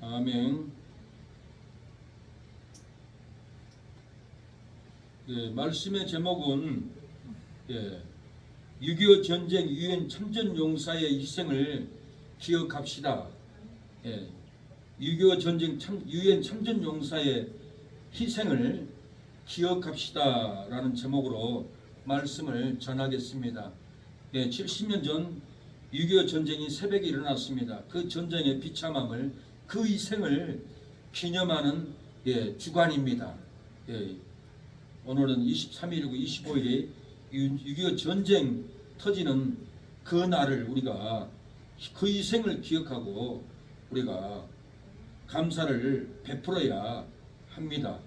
아멘. 예, 말씀의 제목은 6.25 전쟁 유엔 참전용사의 희생을 기억합시다. 6.25 전쟁 유엔 참전용사의 희생을 기억합시다 라는 제목으로 말씀을 전하겠습니다. 70년 전 6.25 전쟁이 새벽에 일어났습니다. 그 전쟁의 비참함을, 그 희생을 기념하는 주간입니다. 오늘은 23일이고 25일이 6.25 전쟁 터지는 그 날을 우리가 그 희생을 기억하고 우리가 감사를 베풀어야 합니다.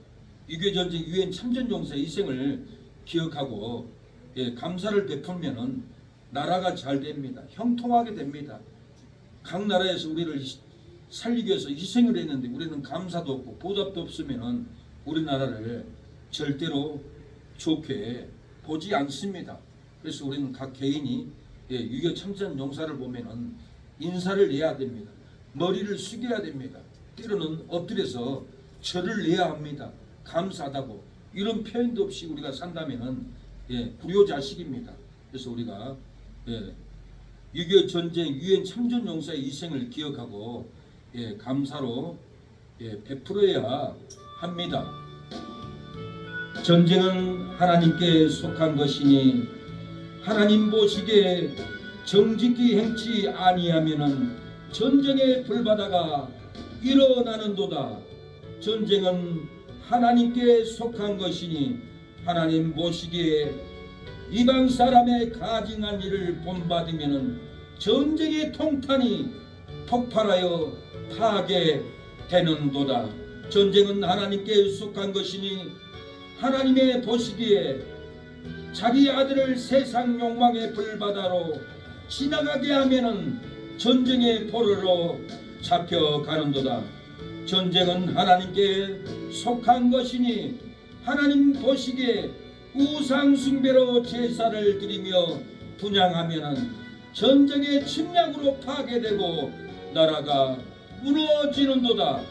6.25 전쟁 유엔 참전용사의 희생을 기억하고 감사를 베풀면은 나라가 잘 됩니다. 형통하게 됩니다. 각 나라에서 우리를 살리기 위해서 희생을 했는데 우리는 감사도 없고 보답도 없으면은 우리나라를 절대로 좋게 보지 않습니다. 그래서 우리는 각 개인이 6.25 참전용사를 보면은 인사를 해야 됩니다. 머리를 숙여야 됩니다. 때로는 엎드려서 절을 해야 합니다. 감사하다고. 이런 표현도 없이 우리가 산다면은 불효자식입니다. 그래서 우리가 6.25 전쟁 유엔 참전용사의 희생을 기억하고 감사로 베풀어야 합니다. 전쟁은 하나님께 속한 것이니 하나님 보시기에 정직히 행치 아니하면은 전쟁의 불바다가 일어나는도다. 전쟁은 하나님께 속한 것이니 하나님 보시기에 이방 사람의 가증한 일을 본받으면은 전쟁의 통탄이 폭발하여 파괴되는도다. 전쟁은 하나님께 속한 것이니 하나님의 보시기에 자기 아들을 세상 욕망의 불바다로 지나가게 하면은 전쟁의 포로로 잡혀가는도다. 전쟁은 하나님께 속한 것이니 하나님 보시기에 우상 숭배로 제사를 드리며 분향하면은 전쟁의 침략으로 파괴되고 나라가 무너지는도다.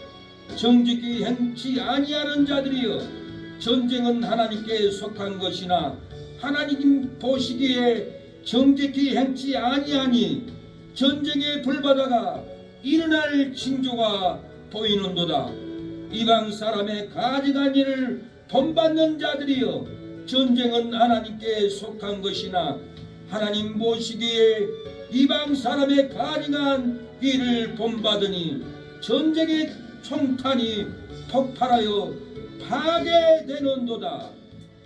정직히 행치 아니하는 자들이여, 전쟁은 하나님께 속한 것이나 하나님 보시기에 정직히 행치 아니하니 전쟁의 불바다가 일어날 징조가 보이는도다. 이방 사람의 가증한 일을 본받는 자들이여, 전쟁은 하나님께 속한 것이나 하나님 보시기에 이방 사람의 가증한 일을 본받으니 전쟁의 총탄이 폭발하여 파괴되는도다.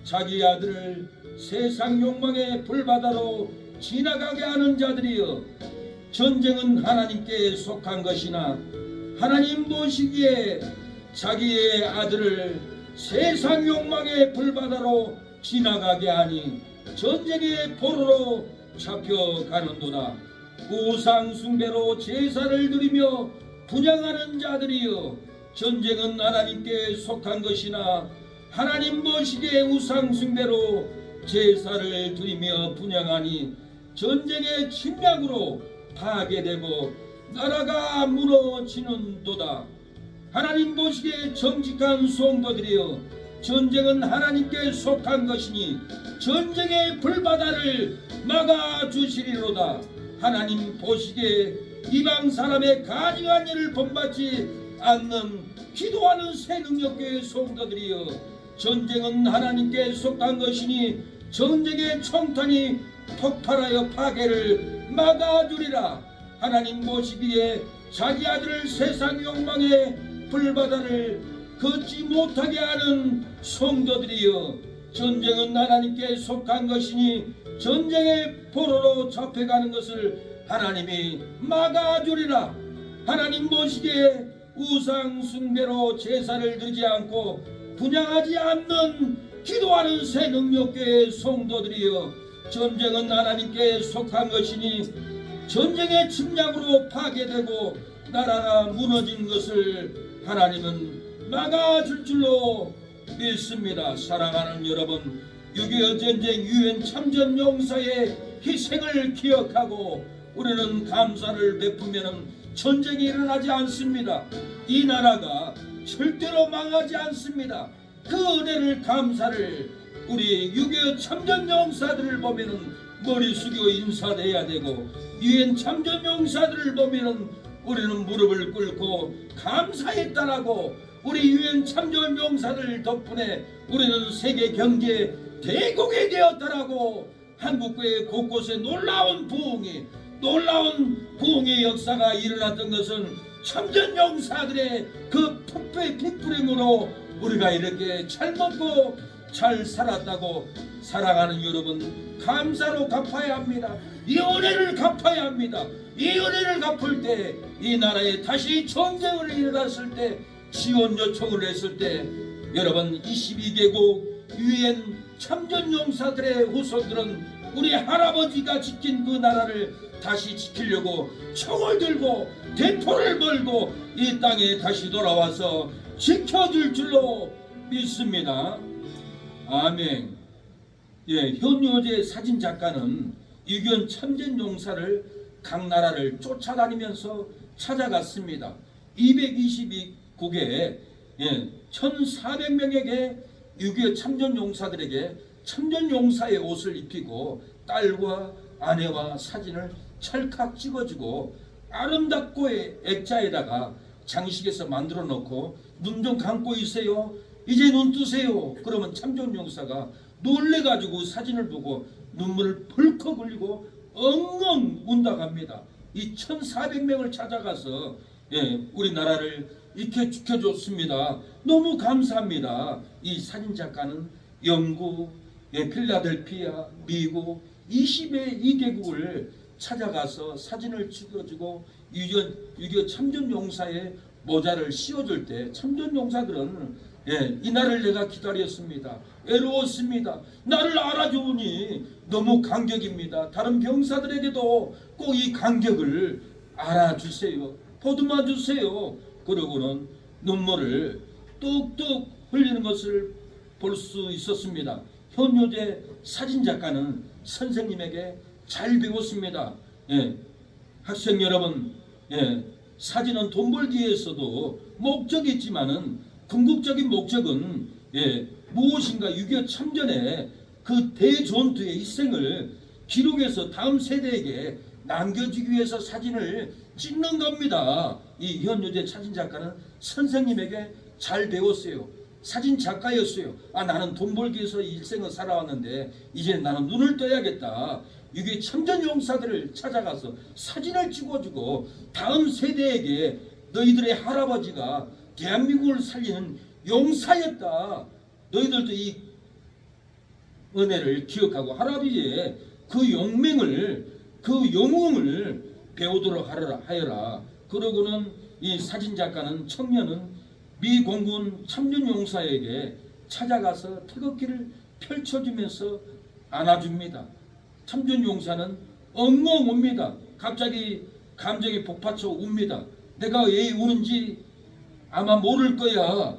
자기 아들을 세상 욕망의 불바다로 지나가게 하는 자들이여, 전쟁은 하나님께 속한 것이나 하나님 보시기에 자기의 아들을 세상 욕망의 불바다로 지나가게 하니 전쟁의 포로로 잡혀가는도다. 우상 숭배로 제사를 드리며 분향하는 자들이여, 전쟁은 하나님께 속한 것이나 하나님 보시기에 우상 숭배로 제사를 드리며 분향하니 전쟁의 침략으로 파괴되고 나라가 무너지는도다. 하나님 보시기에 정직한 성도들이여, 전쟁은 하나님께 속한 것이니 전쟁의 불바다를 막아주시리로다. 하나님 보시기에 이방 사람의 가증한 일을 본받지 않는 기도하는 새 능력교회 성도들이여, 전쟁은 하나님께 속한 것이니 전쟁의 총탄이 폭발하여 파괴를 막아주리라. 하나님 보시기에 자기 아들을 세상 욕망의 불바다를 걷지 못하게 하는 성도들이여, 전쟁은 하나님께 속한 것이니 전쟁의 포로로 잡혀가는 것을 하나님이 막아주리라. 하나님 보시기에 우상 숭배로 제사를 드리지 않고 분향하지 않는 기도하는 새 능력교회 성도들이여, 전쟁은 하나님께 속한 것이니 전쟁의 침략으로 파괴되고 나라가 무너진 것을 하나님은 막아줄 줄로 믿습니다. 사랑하는 여러분, 6.25 전쟁 유엔 참전용사의 희생을 기억하고 우리는 감사를 베푸면 전쟁이 일어나지 않습니다. 이 나라가 절대로 망하지 않습니다. 그 은혜를 감사를 우리 6.25 참전용사들을 보면은 머리 숙여 인사해야 되고, 유엔 참전용사들을 보면은 우리는 무릎을 꿇고 감사했다라고, 우리 유엔 참전용사들 덕분에 우리는 세계 경제 대국이 되었다라고, 한국의 곳곳에 놀라운 부흥의 역사가 일어났던 것은 참전용사들의 그 핏부림으로 우리가 이렇게 잘 먹고 잘 살았다고. 사랑하는 여러분, 감사로 갚아야 합니다. 이 은혜를 갚아야 합니다. 이 은혜를 갚을 때, 이 나라에 다시 전쟁을 일어났을 때, 지원 요청을 했을 때, 여러분 22개국 유엔 참전용사들의 후손들은 우리 할아버지가 지킨 그 나라를 다시 지키려고 총을 들고 대포를 걸고 이 땅에 다시 돌아와서 지켜줄 줄로 믿습니다. 아멘. 예, 현효재 사진작가는 6.25 참전용사를 각 나라를 쫓아다니면서 찾아갔습니다. 222국에 1,400명에게 6.25 참전용사들에게 참전용사의 옷을 입히고 딸과 아내와 사진을 찰칵 찍어주고 아름답고 액자에다가 장식해서 만들어 놓고 눈 좀 감고 있어요. 이제 눈 뜨세요. 그러면 참전용사가 놀래가지고 사진을 보고 눈물을 벌컥 흘리고 엉엉 운다고 합니다. 이 1,400명을 찾아가서 우리나라를 이렇게 지켜줬습니다. 너무 감사합니다. 이 사진작가는 영국, 필라델피아, 미국 22개국을 찾아가서 사진을 찍어주고 6.25 참전용사의 모자를 씌워줄 때 참전용사들은 이날을 내가 기다렸습니다. 외로웠습니다. 나를 알아주니 너무 감격입니다. 다른 병사들에게도 꼭 이 감격을 알아주세요. 보듬어 주세요. 그러고는 눈물을 뚝뚝 흘리는 것을 볼 수 있었습니다. 현효재 사진작가는 선생님에게 잘 배웠습니다. 학생 여러분, 사진은 돈 벌기 위해서도 목적이 있지만은 궁극적인 목적은 무엇인가 6.25 참전의 그 대전투의 희생을 기록해서 다음 세대에게 남겨주기 위해서 사진을 찍는 겁니다. 이 현효재 사진작가는 선생님에게 잘 배웠어요. 사진작가였어요. 나는 돈 벌기 위해서 일생을 살아왔는데 이제 나는 눈을 떠야겠다. 6.25 참전용사들을 찾아가서 사진을 찍어주고 다음 세대에게 너희들의 할아버지가 대한민국을 살리는 용사였다. 너희들도 이 은혜를 기억하고 할아버지의 그 용맹을, 그 영웅을 배우도록 하여라. 그러고는 이 사진작가는 청년은 미 공군 참전용사에게 찾아가서 태극기를 펼쳐주면서 안아줍니다. 참전용사는 엉엉 웁니다. 갑자기 감정이 복받쳐 웁니다. 내가 왜 우는지 아마 모를 거야.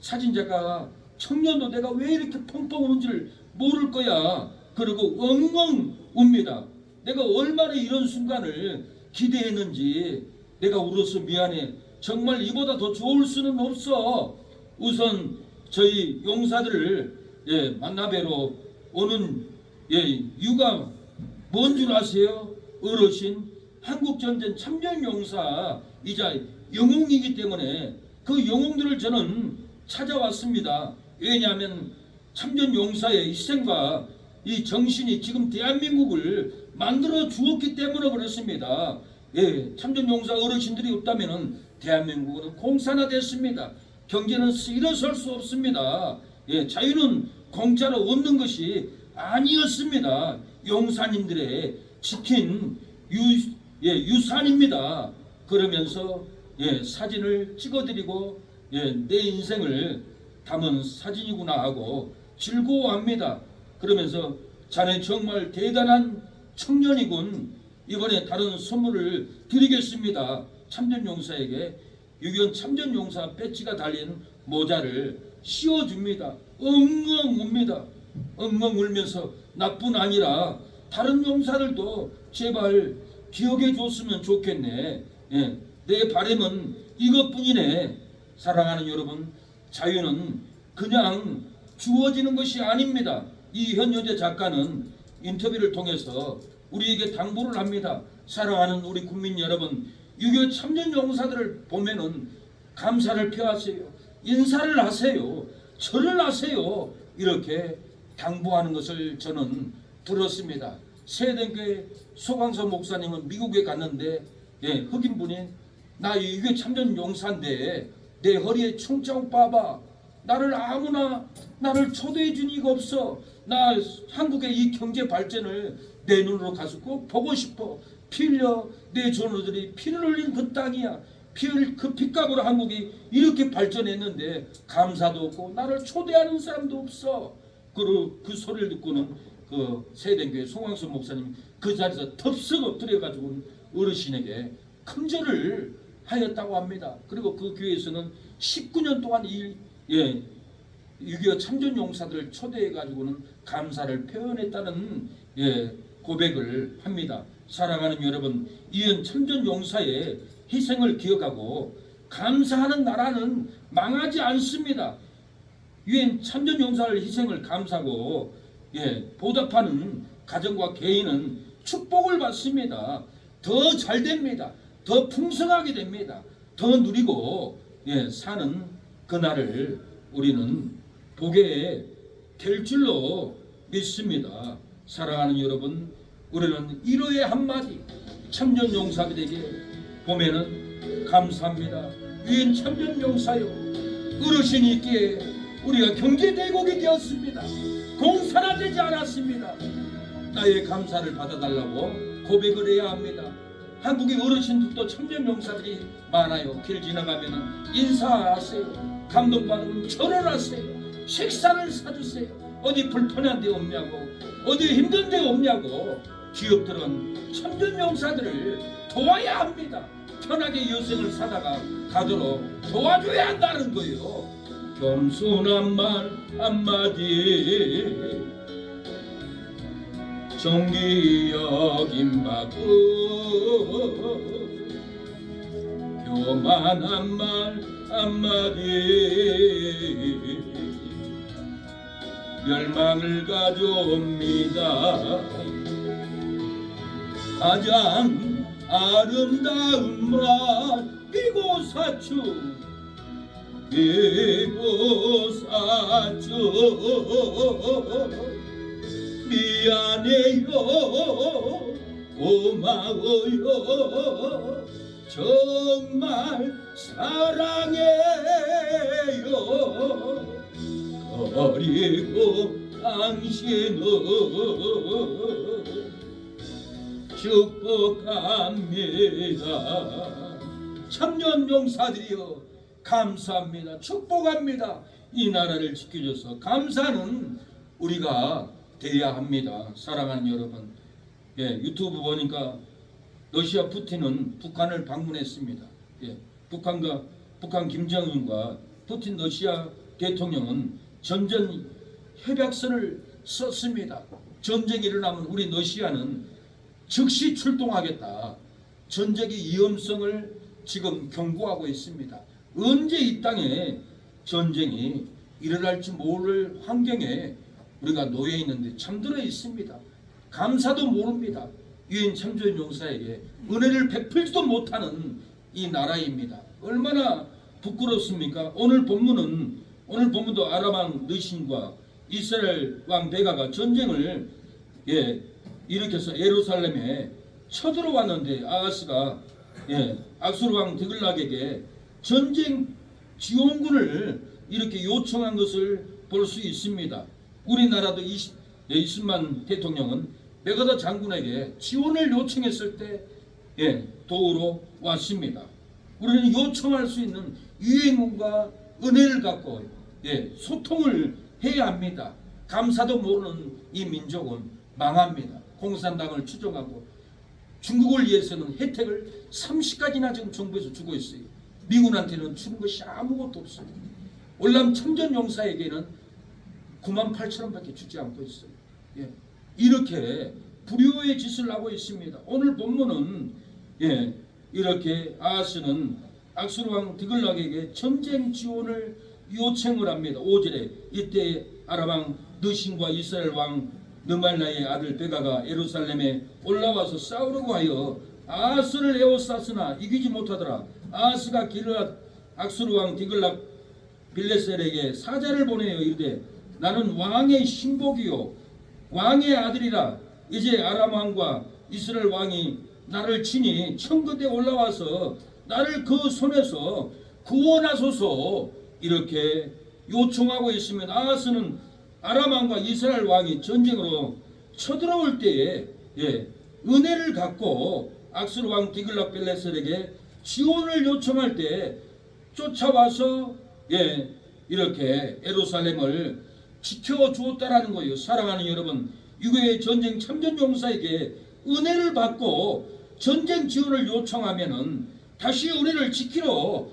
사진작가 청년도 내가 왜 이렇게 펑펑 우는지를 모를 거야. 그리고 엉엉 웁니다. 내가 얼마나 이런 순간을 기대했는지 내가 울어서 미안해. 정말 이보다 더 좋을 수는 없어. 우선 저희 용사들을 만나뵈러 오는 이유가 뭔 줄 아세요? 어르신 한국전쟁 참전용사이자 영웅이기 때문에 그 영웅들을 저는 찾아왔습니다. 왜냐하면 참전용사의 희생과 이 정신이 지금 대한민국을 만들어 주었기 때문에 그렇습니다. 참전용사 어르신들이 없다면 대한민국은 공산화됐습니다. 경제는 일어설 수 없습니다. 자유는 공짜로 얻는 것이 아니었습니다. 용사님들의 지킨 유산입니다. 그러면서 사진을 찍어드리고 내 인생을 담은 사진이구나 하고 즐거워합니다. 그러면서 자네 정말 대단한 청년이군. 이번에 다른 선물을 드리겠습니다. 참전용사에게 6.25 참전용사 배지가 달린 모자를 씌워줍니다. 엉엉 웁니다. 엉엉 울면서 나뿐 아니라 다른 용사들도 제발 기억해 줬으면 좋겠네. 예, 내 바람은 이것뿐이네. 사랑하는 여러분, 자유는 그냥 주어지는 것이 아닙니다. 이 현효재 작가는 인터뷰를 통해서 우리에게 당부를 합니다. 사랑하는 우리 국민 여러분, 6.25 참전 용사들을 보면은 감사를 표하세요. 인사를 하세요. 절을 하세요. 이렇게 당부하는 것을 저는 들었습니다. 세대교회 소강서 목사님은 미국에 갔는데 흑인분이 나 6.25 참전 용사인데 내 허리에 총자국 봐봐. 나를 초대해 준 이가 없어. 나 한국의 이 경제 발전을 내 눈으로 가서 꼭 보고 싶어. 피 흘려 내 전우들이 피를 흘린 그 땅이야. 그 피값으로 한국이 이렇게 발전했는데 감사도 없고 나를 초대하는 사람도 없어. 그 소리를 듣고는 그 세대교회 송광수 목사님 그 자리에서 덥석 엎드려가지고 어르신에게 큰절을 하였다고 합니다. 그리고 그 교회에서는 19년 동안 6.25 참전용사들을 초대해가지고는 감사를 표현했다는 고백을 합니다. 사랑하는 여러분, 이은 참전용사의 희생을 기억하고 감사하는 나라는 망하지 않습니다. 유엔 참전용사를 희생을 감사하고 보답하는 가정과 개인은 축복을 받습니다. 더 잘 됩니다. 더 풍성하게 됩니다. 더 누리고 사는 그날을 우리는 보게 될 줄로 믿습니다. 사랑하는 여러분, 우리는 1호의 한마디 참전용사들에게 보면은 감사합니다. 유엔 참전용사요, 어르신이 있기에 우리가 경제대국이 되었습니다. 공산화되지 않았습니다. 나의 감사를 받아달라고 고백을 해야 합니다. 한국의 어르신들도 참전용사들이 많아요. 길 지나가면 인사하세요. 감동받으면 절을 하세요. 식사를 사주세요. 어디 불편한 데 없냐고, 어디 힘든 데 없냐고. 기업들은 참전용사들을 도와야 합니다. 편하게 여생을 사다가 가도록 도와줘야 한다는 거예요. 겸손한 말 한마디 정기 여김 받고 교만한 말 한마디 멸망을 가져옵니다. 가장 아름다운 말 비고사추 비고사추 미안해요 고마워요 정말 사랑해요 그리고 당신을 축복합니다. 참전용사들이여 감사합니다. 축복합니다. 이 나라를 지켜줘서 감사는 우리가 돼야 합니다. 사랑하는 여러분, 유튜브 보니까 러시아 푸틴은 북한을 방문했습니다. 북한 김정은과 푸틴 러시아 대통령은 전전 협약서를 썼습니다. 전쟁이 일어나면 우리 러시아는 즉시 출동하겠다. 전쟁의 위험성을 지금 경고하고 있습니다. 언제 이 땅에 전쟁이 일어날지 모를 환경에 우리가 놓여 있는데 잠들어 있습니다. 감사도 모릅니다. 유엔 참전용사에게 은혜를 베풀지도 못하는 이 나라입니다. 얼마나 부끄럽습니까? 오늘 본문도 아람왕 르신과 이스라엘 왕 베가가 전쟁을 일으켜서 예루살렘에 쳐들어왔는데 아하스가 악수르 왕 드글락에게 전쟁 지원군을 이렇게 요청한 것을 볼 수 있습니다. 우리나라도 이승만 대통령은 메가더 장군에게 지원을 요청했을 때 도우러 왔습니다. 우리는 요청할 수 있는 유행과 은혜를 갖고 소통을 해야 합니다. 감사도 모르는 이 민족은 망합니다. 공산당을 추종하고 중국을 위해서는 혜택을 30가지나 지금 정부에서 주고 있어요. 미군한테는 주는 것이 아무것도 없어요. 월남 참전용사에게는 98,000원밖에 주지 않고 있어요. 이렇게 불효의 짓을 하고 있습니다. 오늘 본문은 이렇게 아하스는 악수르 왕 디글락에게 전쟁 지원을 요청을 합니다. 5절에 이때 아람 왕 느신과 이스라엘 왕 느말라의 아들 베가가 예루살렘에 올라와서 싸우려고 하여 아하스를 에워쌌으나 이기지 못하더라. 아하스가 길앗 악수르 왕 디글락 빌레셀에게 사자를 보내어 이르되 나는 왕의 신복이요 왕의 아들이라. 이제 아람 왕과 이스라엘 왕이 나를 치니 천거대 올라와서 나를 그 손에서 구원하소서 이렇게 요청하고 있으면 아하스는 아람 왕과 이스라엘 왕이 전쟁으로 쳐들어올 때에 은혜를 갖고 악수르 왕 디글락 빌레셀에게 지원을 요청할 때 쫓아와서 이렇게 예루살렘을 지켜주었다라는 거예요. 사랑하는 여러분, 유교의 전쟁 참전 용사에게 은혜를 받고 전쟁 지원을 요청하면은 다시 우리를 지키러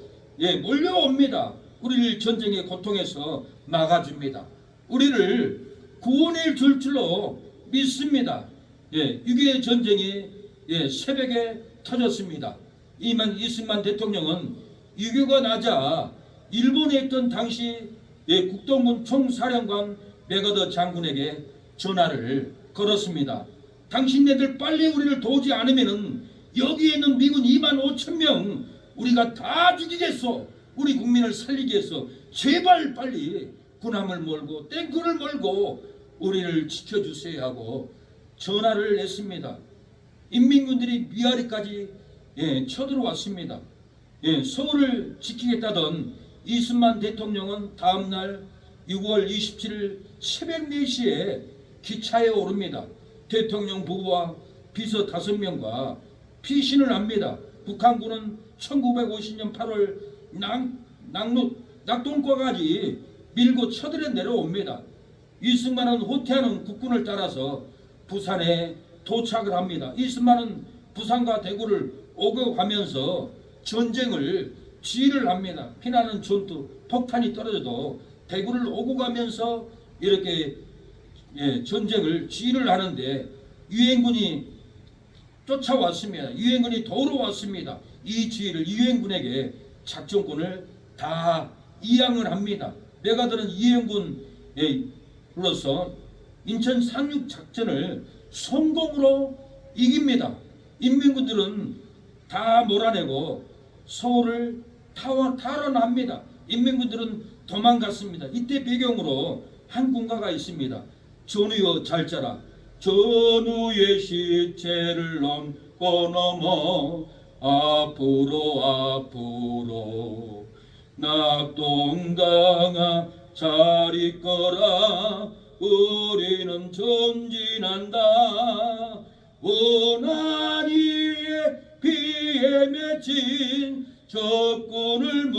몰려옵니다. 우리를 전쟁의 고통에서 막아줍니다. 우리를 구원해 줄 줄로 믿습니다. 6.25 전쟁이 새벽에 터졌습니다. 이승만 대통령은 6.25가 나자 일본에 있던 당시 국동군 총사령관 메가더 장군에게 전화를 걸었습니다. 당신네들 빨리 우리를 도우지 않으면은 여기에 있는 미군 25,000명 우리가 다 죽이겠소. 우리 국민을 살리기 위해서 제발 빨리 군함을 몰고 탱크를 몰고 우리를 지켜주세요 하고 전화를 했습니다. 인민군들이 미아리까지 쳐들어왔습니다. 서울을 지키겠다던 이승만 대통령은 다음날 6월 27일 새벽 4시에 기차에 오릅니다. 대통령 부부와 비서 5명과 피신을 합니다. 북한군은 1950년 8월 낙동과까지 밀고 쳐들어 내려옵니다. 이승만은 호퇴하는 국군을 따라서 부산에 도착을 합니다. 이승만은 부산과 대구를 오격하면서 전쟁을 지휘를 합니다. 피나는 전투, 폭탄이 떨어져도 대구를 오고 가면서 이렇게 전쟁을 지휘를 하는데 유엔군이 쫓아왔습니다. 유엔군이 도우러 왔습니다. 이 지휘를 유엔군에게 작전권을 다 이양을 합니다. 메가더는 유엔군으로서 인천 상륙 작전을 성공으로 이깁니다. 인민군들은 다 몰아내고 서울을 탈환합니다. 인민군들은 도망갔습니다. 이때 배경으로 한 군가가 있습니다. 전우여 잘 자라. 전우의 시체를 넘고 넘어 앞으로 낙동강아 잘 있거라. 우리는 전진한다. 원한이의 피에 맺힌 적군을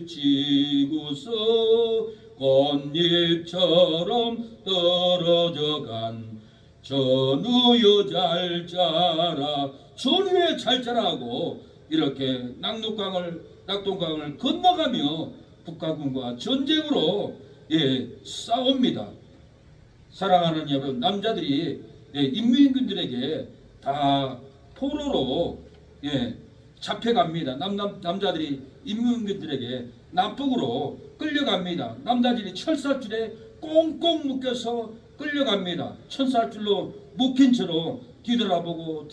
물리치고서 꽃잎처럼 떨어져간 전우여 잘 자라. 전우여 잘 자라고 이렇게 낙동강을 건너가며 북한군과 전쟁으로 싸웁니다. 사랑하는 여러분, 남자들이 인민군들에게 다 포로로 잡혀갑니다. 남자들이 인민군들에게 남북으로 끌려갑니다. 남자들이 철사줄에 꽁꽁 묶여서 끌려갑니다. 철사줄로 묶인 채로 뒤돌아보고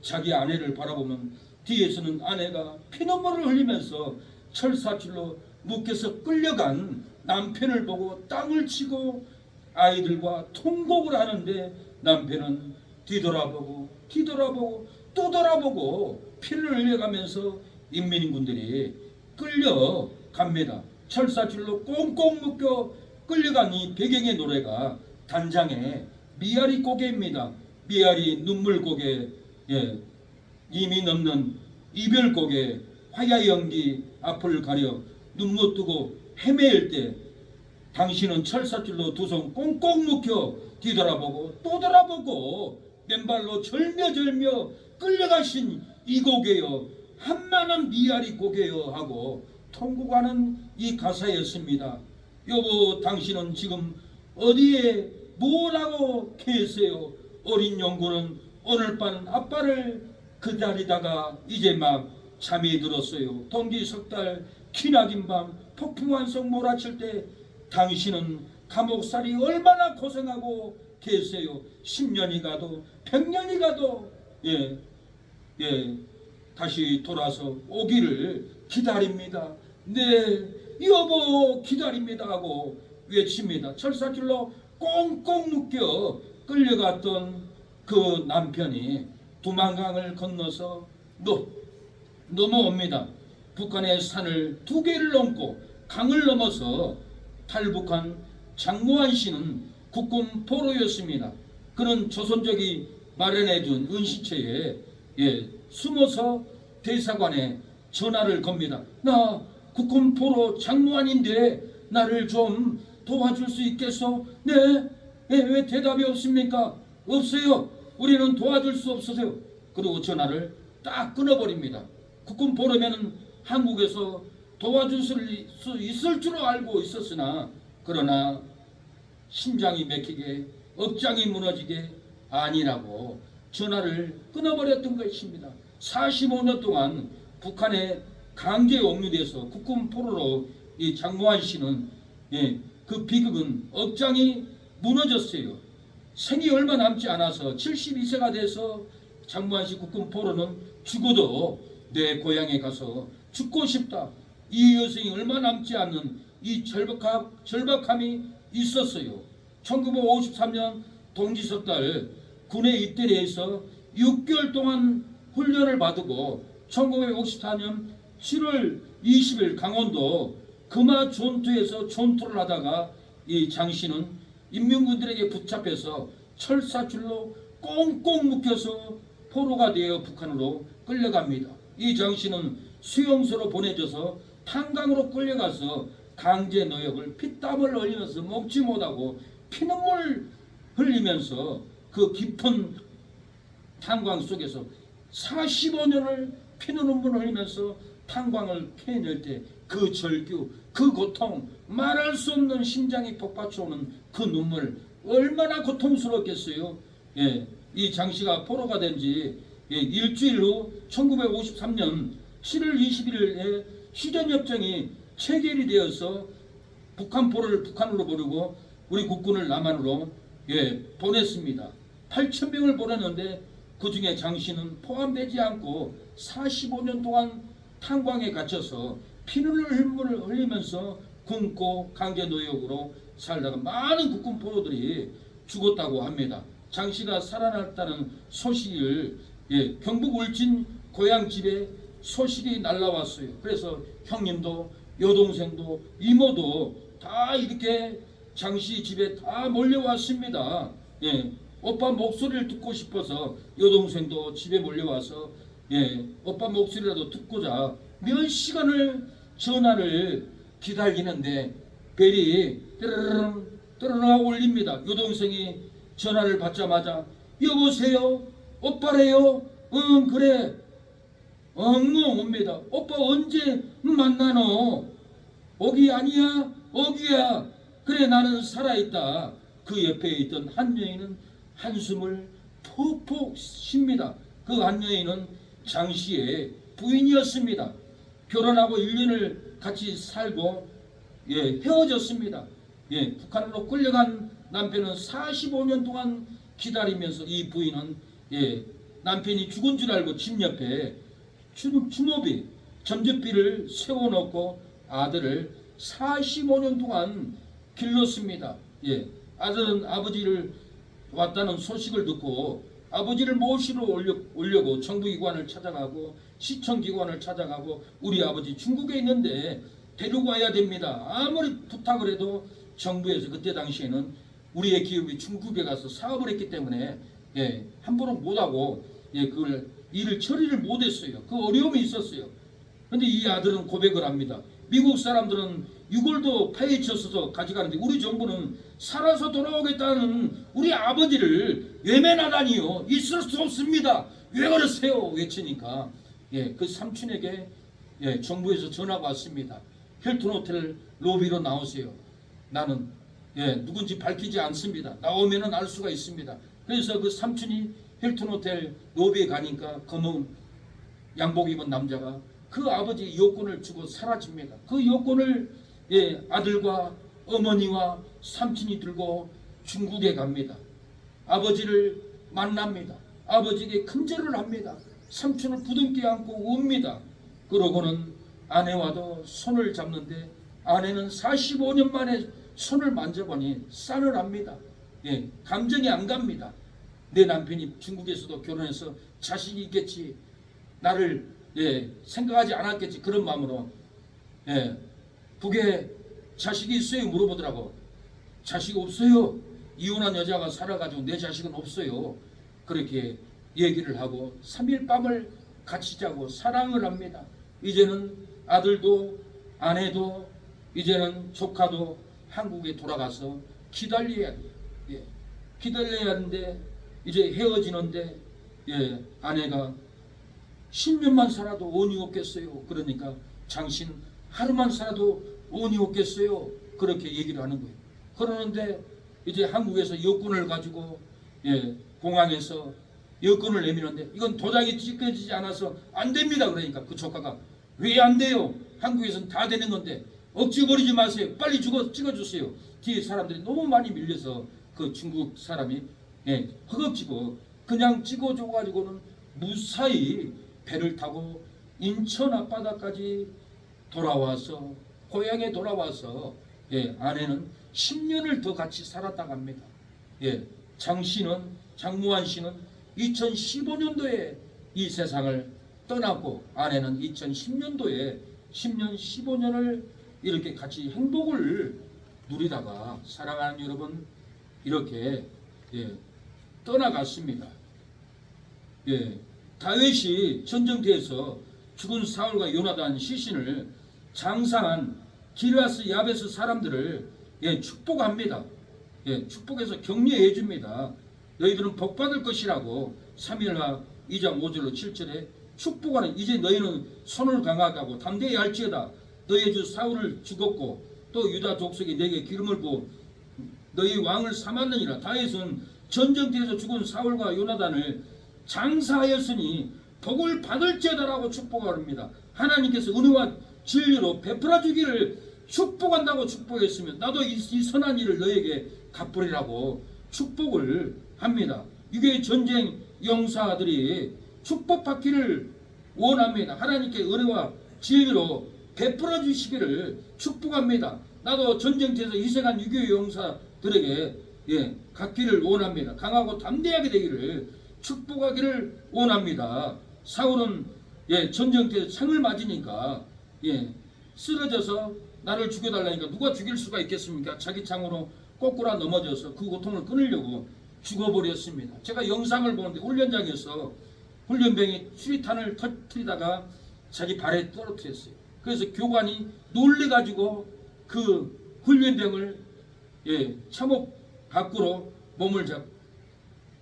자기 아내를 바라보면 뒤에서는 아내가 피눈물을 흘리면서 철사줄로 묶여서 끌려간 남편을 보고 땅을 치고 아이들과 통곡을 하는데 남편은 뒤돌아보고 또 돌아보고 피를 흘려가면서 인민군들이 끌려갑니다. 철사줄로 꽁꽁 묶여 끌려간 이 배경의 노래가 단장의 미아리 고개입니다. 미아리 눈물 고개, 이미 넘는 이별 고개, 화야 연기 앞을 가려 눈못 뜨고 헤매일 때 당신은 철사줄로 두 손 꽁꽁 묶여 뒤돌아보고 또 돌아보고 맨발로 절며 끌려가신 이 고개여, 한마는 미아리 고개여 하고 통곡하는 이 가사였습니다. 여보, 당신은 지금 어디에 뭘 하고 계세요? 어린 영구는 오늘 밤 아빠를 기다리다가 이제 막 잠이 들었어요. 동기 석 달 기나긴 밤 폭풍한 성 몰아칠 때 당신은 감옥살이 얼마나 고생하고 계세요. 10년이 가도 100년이 가도 다시 돌아서 오기를 기다립니다. 네 여보 기다립니다 하고 외칩니다. 철사줄로 꽁꽁 묶여 끌려갔던 그 남편이 두만강을 건너서 넘어옵니다. 북한의 산을 2개를 넘고 강을 넘어서 탈북한 장무환 씨는 국군 포로였습니다. 그는 조선족이 마련해준 은시체에 숨어서 대사관에 전화를 겁니다. 나 국군 포로 장무환인데 나를 좀 도와줄 수 있겠소? 네? 왜 대답이 없습니까? 없어요. 우리는 도와줄 수 없어서요. 그리고 전화를 딱 끊어버립니다. 국군 포로면은 한국에서 도와줄 수 있을 줄 알고 있었으나 그러나 심장이 막히게 억장이 무너지게 아니라고 전화를 끊어버렸던 것입니다. 45년 동안 북한에 강제 옥류돼서 국군 포로로 이 장무환 씨는 그 비극은 억장이 무너졌어요. 생이 얼마 남지 않아서 72세가 돼서 장무환 씨 국군 포로는 죽어도 내 고향에 가서 죽고 싶다. 이 여생이 얼마 남지 않는 이 절박함이 있었어요. 1953년 동지석달 군에 입대를 해서 6개월 동안 훈련을 받고 1954년 7월 20일 강원도 금화 전투에서 전투를 하다가 이 장 씨는 인민군들에게 붙잡혀서 철사줄로 꽁꽁 묶여서 포로가 되어 북한으로 끌려갑니다. 이 장 씨는 수용소로 보내져서 탄강으로 끌려가서 강제 노역을 피땀을 흘리면서 먹지 못하고 피눈물 흘리면서 그 깊은 탄광 속에서 45년을 피눈물 흘리면서 탄광을 캐낼 때 그 절규, 그 고통, 말할 수 없는 심장이 폭받쳐오는 그 눈물 얼마나 고통스럽겠어요. 이 장씨가 포로가 된 지 일주일 후 1953년 7월 21일에 휴전협정이 체결이 되어서 북한 포로를 북한으로 보내고 우리 국군을 남한으로 보냈습니다. 8,000명을 보냈는데 그 중에 장씨는 포함되지 않고 45년 동안 탄광에 갇혀서 피눈물을 흘리면서 굶고 강제 노역으로 살다가 많은 국군 포로들이 죽었다고 합니다. 장씨가 살아났다는 소식을 경북 울진 고향 집에 소식이 날라왔어요. 그래서 형님도 여동생도 이모도 다 이렇게 장씨 집에 다 몰려왔습니다. 오빠 목소리를 듣고 싶어서 여동생도 집에 몰려와서 오빠 목소리라도 듣고자 몇 시간을 전화를 기다리는데 벨이 띠르르릉 띠르르르 울립니다. 여동생이 전화를 받자마자 여보세요? 오빠래요? 응 그래. 엉엉 옵니다. 오빠 언제 만나노? 오기 아니야? 오기야. 그래 나는 살아있다. 그 옆에 있던 한 여인은 한숨을 푹푹 쉽니다. 그 한 여인은 장씨의 부인이었습니다. 결혼하고 1년을 같이 살고 헤어졌습니다. 북한으로 끌려간 남편은 45년 동안 기다리면서 이 부인은 남편이 죽은 줄 알고 집 옆에 주모비 점집비를 세워놓고 아들을 45년 동안 길렀습니다. 아들은 아버지를 왔다는 소식을 듣고 아버지를 모시러 오려고 정부기관을 찾아가고 시청기관을 찾아가고 우리 아버지 중국에 있는데 데리고 와야 됩니다. 아무리 부탁을 해도 정부에서 그때 당시에는 우리의 기업이 중국에 가서 사업을 했기 때문에 함부로 못하고 그걸 일을 처리를 못했어요. 그 어려움이 있었어요. 그런데 이 아들은 고백을 합니다. 미국 사람들은 유골도 파헤쳐서 가져가는데 우리 정부는 살아서 돌아오겠다는 우리 아버지를 외면하다니요. 있을 수 없습니다. 왜 그러세요? 외치니까 그 삼촌에게 정부에서 전화가 왔습니다. 힐튼 호텔 로비로 나오세요. 나는 누군지 밝히지 않습니다. 나오면은 알 수가 있습니다. 그래서 그 삼촌이 힐튼 호텔 로비에 가니까 검은 양복 입은 남자가 그 아버지 여권을 주고 사라집니다. 그 여권을 아들과 어머니와 삼촌이 들고 중국에 갑니다. 아버지를 만납니다. 아버지에게 큰절을 합니다. 삼촌을 부둥켜 안고 웁니다. 그러고는 아내와도 손을 잡는데 아내는 45년 만에 손을 만져보니 싸늘합니다. 감정이 안 갑니다. 내 남편이 중국에서도 결혼해서 자식이 있겠지, 나를 생각하지 않았겠지, 그런 마음으로 북에 자식이 있어요? 물어보더라고. 자식 없어요. 이혼한 여자가 살아가지고 내 자식은 없어요. 그렇게 얘기를 하고 3일 밤을 같이 자고 사랑을 합니다. 이제는 아들도 아내도 이제는 조카도 한국에 돌아가서 기다려야 돼요. 기다려야 하는데 이제 헤어지는데 아내가 10년만 살아도 온이 없겠어요. 그러니까 당신 하루만 살아도 온이 없겠어요. 그렇게 얘기를 하는 거예요. 그러는데 이제 한국에서 여권을 가지고 공항에서 여권을 내미는데 이건 도장이 찍혀지지 않아서 안 됩니다. 그러니까 그 조카가 왜 안 돼요? 한국에서는 다 되는 건데 억지 부리지 마세요. 빨리 찍어주세요. 뒤에 사람들이 너무 많이 밀려서 그 중국 사람이 허겁지겁 그냥 찍어줘가지고는 무사히 배를 타고 인천 앞바다까지 돌아와서 고향에 돌아와서 아내는 10년을 더 같이 살았다고 합니다. 장무환 씨는 2015년도에 이 세상을 떠났고 아내는 2010년도에 10년 15년을 이렇게 같이 행복을 누리다가 사랑하는 여러분 이렇게 떠나갔습니다. 다윗이 전쟁터에서 죽은 사울과 요나단 시신을 장사한 기르아스 야베스 사람들을 축복합니다. 축복해서 격려해 줍니다. 너희들은 복받을 것이라고 3일하 2장 5절로 7절에 축복하는 이제 너희는 손을 강하게 하고 담대히 할지어다. 너희의 주 사울을 죽었고 또 유다 족속이 내게 기름을 부어 너희 왕을 삼았느니라. 다윗은 전쟁터에서 죽은 사울과 요나단을 장사하였으니 복을 받을지어다라고 축복합니다. 하나님께서 은혜와 진리로 베풀어 주기를 축복한다고 축복했으며 나도 이 선한 일을 너에게 갚으리라고 축복을 합니다. 이게 전쟁 용사들이 축복받기를 원합니다. 하나님께 은혜와 진리로 베풀어 주시기를 축복합니다. 나도 전쟁터에서 희생한 유교 용사들에게 갖기를 원합니다. 강하고 담대하게 되기를 축복하기를 원합니다. 사울은 전쟁터에서 창을 맞으니까 쓰러져서 나를 죽여달라니까 누가 죽일 수가 있겠습니까? 자기 창으로 꼬꾸라 넘어져서 그 고통을 끊으려고 죽어버렸습니다. 제가 영상을 보는데 훈련장에서 훈련병이 수리탄을 터뜨리다가 자기 발에 떨어뜨렸어요. 그래서 교관이 놀래가지고 그 훈련병을 참호 밖으로 몸을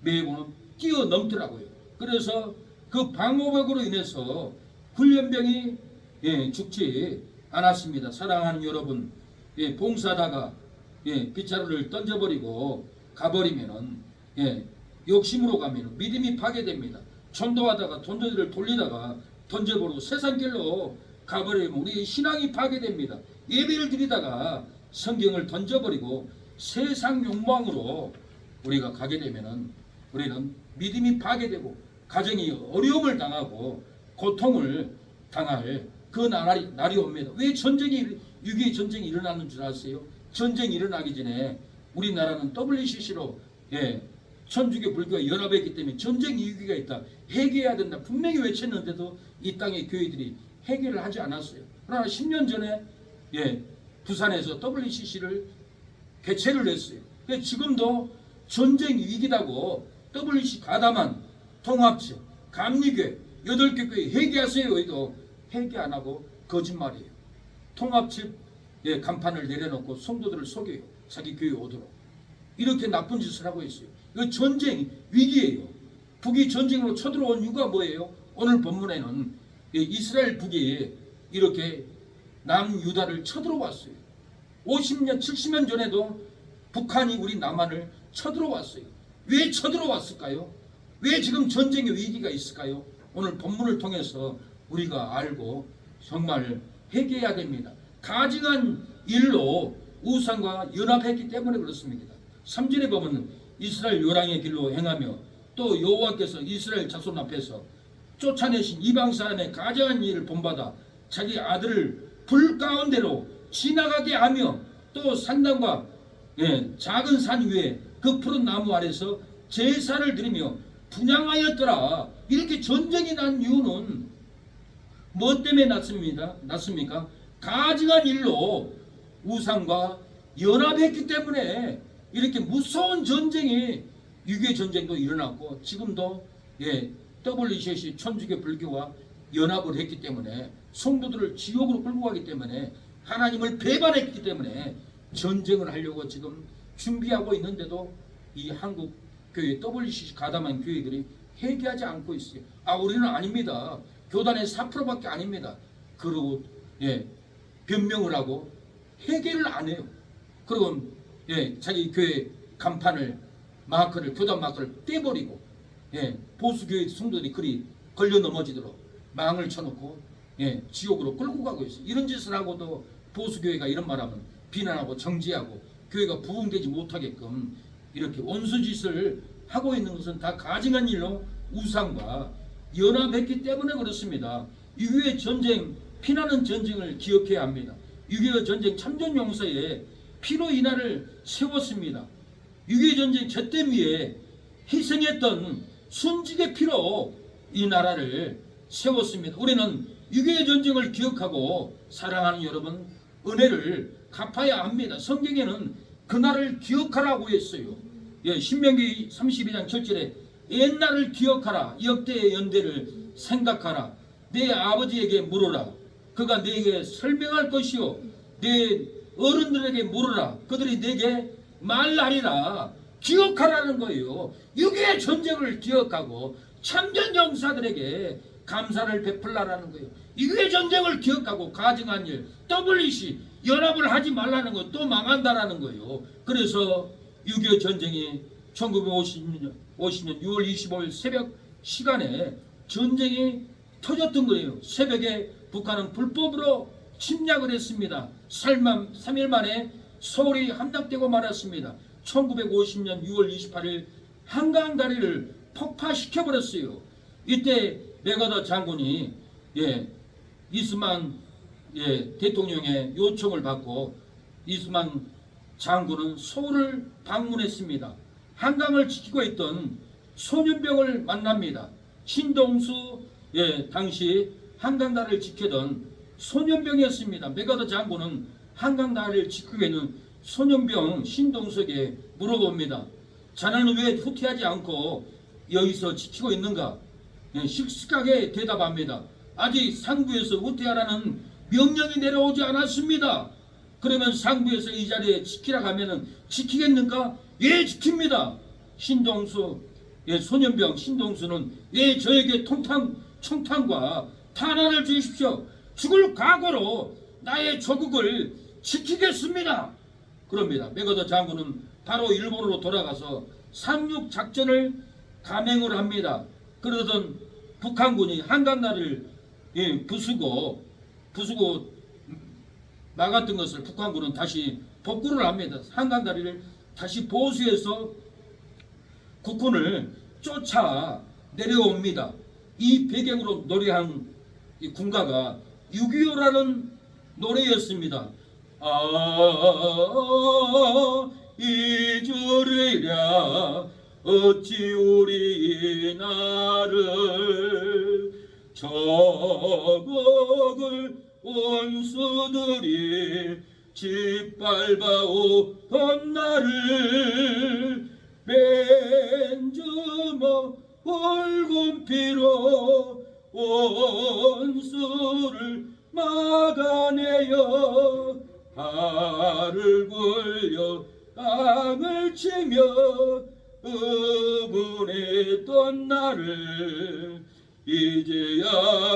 메고는 뛰어넘더라고요. 그래서 그 방호벽으로 인해서 훈련병이 죽지 않았습니다. 사랑하는 여러분, 봉사하다가 빗자루를 던져버리고 가버리면은 욕심으로 가면 믿음이 파괴됩니다. 전도하다가 전도지를 돌리다가 던져버리고 세상길로 가버리면 우리 신앙이 파괴됩니다. 예배를 드리다가 성경을 던져버리고 세상 욕망으로 우리가 가게 되면은 우리는 믿음이 파괴되고 가정이 어려움을 당하고 고통을 당할 그 날이 옵니다. 왜 6.25 전쟁이 일어나는 줄 아세요? 전쟁이 일어나기 전에 우리나라는 WCC로 천주교 불교가 연합했기 때문에 전쟁 위기가 있다, 해결해야 된다 분명히 외쳤는데도 이 땅의 교회들이 해결을 하지 않았어요. 그러나 10년 전에 부산에서 WCC를 개최를 했어요. 지금도 전쟁 위기다고 WCC 가담한 통합체 감리교회 8개 교회 회개하세요 해도 회개 안 하고 거짓말이에요. 통합체 간판을 내려놓고 성도들을 속여요. 자기 교회 오도록. 이렇게 나쁜 짓을 하고 있어요. 이거 전쟁 위기예요. 북이 전쟁으로 쳐들어온 이유가 뭐예요? 오늘 본문에는 이스라엘 북이 이렇게 남유다를 쳐들어왔어요. 50년 70년 전에도 북한이 우리 남한을 쳐들어왔어요. 왜 쳐들어왔을까요? 왜 지금 전쟁의 위기가 있을까요? 오늘 본문을 통해서 우리가 알고 정말 회개해야 됩니다. 가증한 일로 우상과 연합했기 때문에 그렇습니다. 3절에 보면 이스라엘 요랑의 길로 행하며 또 여호와께서 이스라엘 자손 앞에서 쫓아내신 이방 사람의 가증한 일을 본받아 자기 아들을 불 가운데로 지나가게 하며 또 산당과 작은 산 위에 그 푸른 나무 아래서 제사를 드리며 분향하였더라. 이렇게 전쟁이 난 이유는 뭐 때문에 났습니까? 가증한 일로 우상과 연합했기 때문에 이렇게 무서운 전쟁이 6.25 전쟁도 일어났고 지금도 WCC 천주교 불교와 연합을 했기 때문에 성도들을 지옥으로 끌고 가기 때문에 하나님을 배반했기 때문에 전쟁을 하려고 지금 준비하고 있는데도 이 한국 교회 WCC 가담한 교회들이 회개하지 않고 있어요. 우리는 아닙니다. 교단의 4%밖에 아닙니다. 그러고 변명을 하고 회개를 안 해요. 그리고 자기 교회 간판을 마크를 교단 마크를 떼버리고 보수교회 성도들이 그리 걸려 넘어지도록 망을 쳐놓고 지옥으로 끌고 가고 있어요. 이런 짓을 하고도 보수교회가 이런 말하면 비난하고 정지하고 교회가 부흥되지 못하게끔 이렇게 원수짓을 하고 있는 것은 다 가증한 일로 우상과 연합했기 때문에 그렇습니다. 6.25 전쟁, 피나는 전쟁을 기억해야 합니다. 6.25 전쟁 참전 용사에 피로 이 나라를 세웠습니다. 6.25 전쟁 젖댐 위에 희생했던 순직의 피로 이 나라를 세웠습니다. 우리는 6.25 전쟁을 기억하고 사랑하는 여러분, 은혜를 갚아야 합니다. 성경에는 그날을 기억하라고 했어요. 신명기 32장 7절에 옛날을 기억하라. 역대의 연대를 생각하라. 내 아버지에게 물어라. 그가 내게 설명할 것이요 내 어른들에게 물어라. 그들이 내게 말하리라. 기억하라는 거예요. 6.25 전쟁을 기억하고 참전 용사들에게 감사를 베풀라라는 거예요. 6.25 전쟁을 기억하고 가증한 일, WC 연합을 하지 말라는 거, 또 망한다라는 거예요. 그래서 6.25 전쟁이 1950년 6월 25일 새벽 시간에 전쟁이 터졌던 거예요. 새벽에 북한은 불법으로 침략을 했습니다. 3일 만에 서울이 함락되고 말았습니다. 1950년 6월 28일 한강다리를 폭파시켜버렸어요. 이때 맥어더 장군이 이스만 대통령의 요청을 받고 이스만 장군은 서울을 방문했습니다. 한강을 지키고 있던 소년병을 만납니다. 신동수 당시 한강다리를 지키던 소년병이었습니다. 맥어더 장군은 한강다리를 지키고 있는 소년병 신동수에게 물어봅니다. 자네는 왜 후퇴하지 않고 여기서 지키고 있는가? 식숙하게 대답합니다. 아직 상부에서 후퇴하라는 명령이 내려오지 않았습니다. 그러면 상부에서 이 자리에 지키라고 하면 지키겠는가? 예, 지킵니다. 신동수 소년병 신동수는 저에게 총탄과 탄환을 주십시오. 죽을 각오로 나의 조국을 지키겠습니다. 그럽니다. 맥어더 장군은 바로 일본으로 돌아가서 상륙작전을 감행을 합니다. 그러던 북한군이 한강다리를 부수고 막았던 것을 북한군은 다시 복구를 합니다. 한강다리를 다시 보수해서 국군을 쫓아 내려옵니다. 이 배경으로 노래한 이 군가가 6.25라는 노래였습니다. 잊으리랴 어찌 우리 나를 저국을 원수들이 짓밟아오던 나를 맨주먹 붉은 피로 원수를 막아내어 발을 굴려 땅을 치며 의분했던 나를 이제야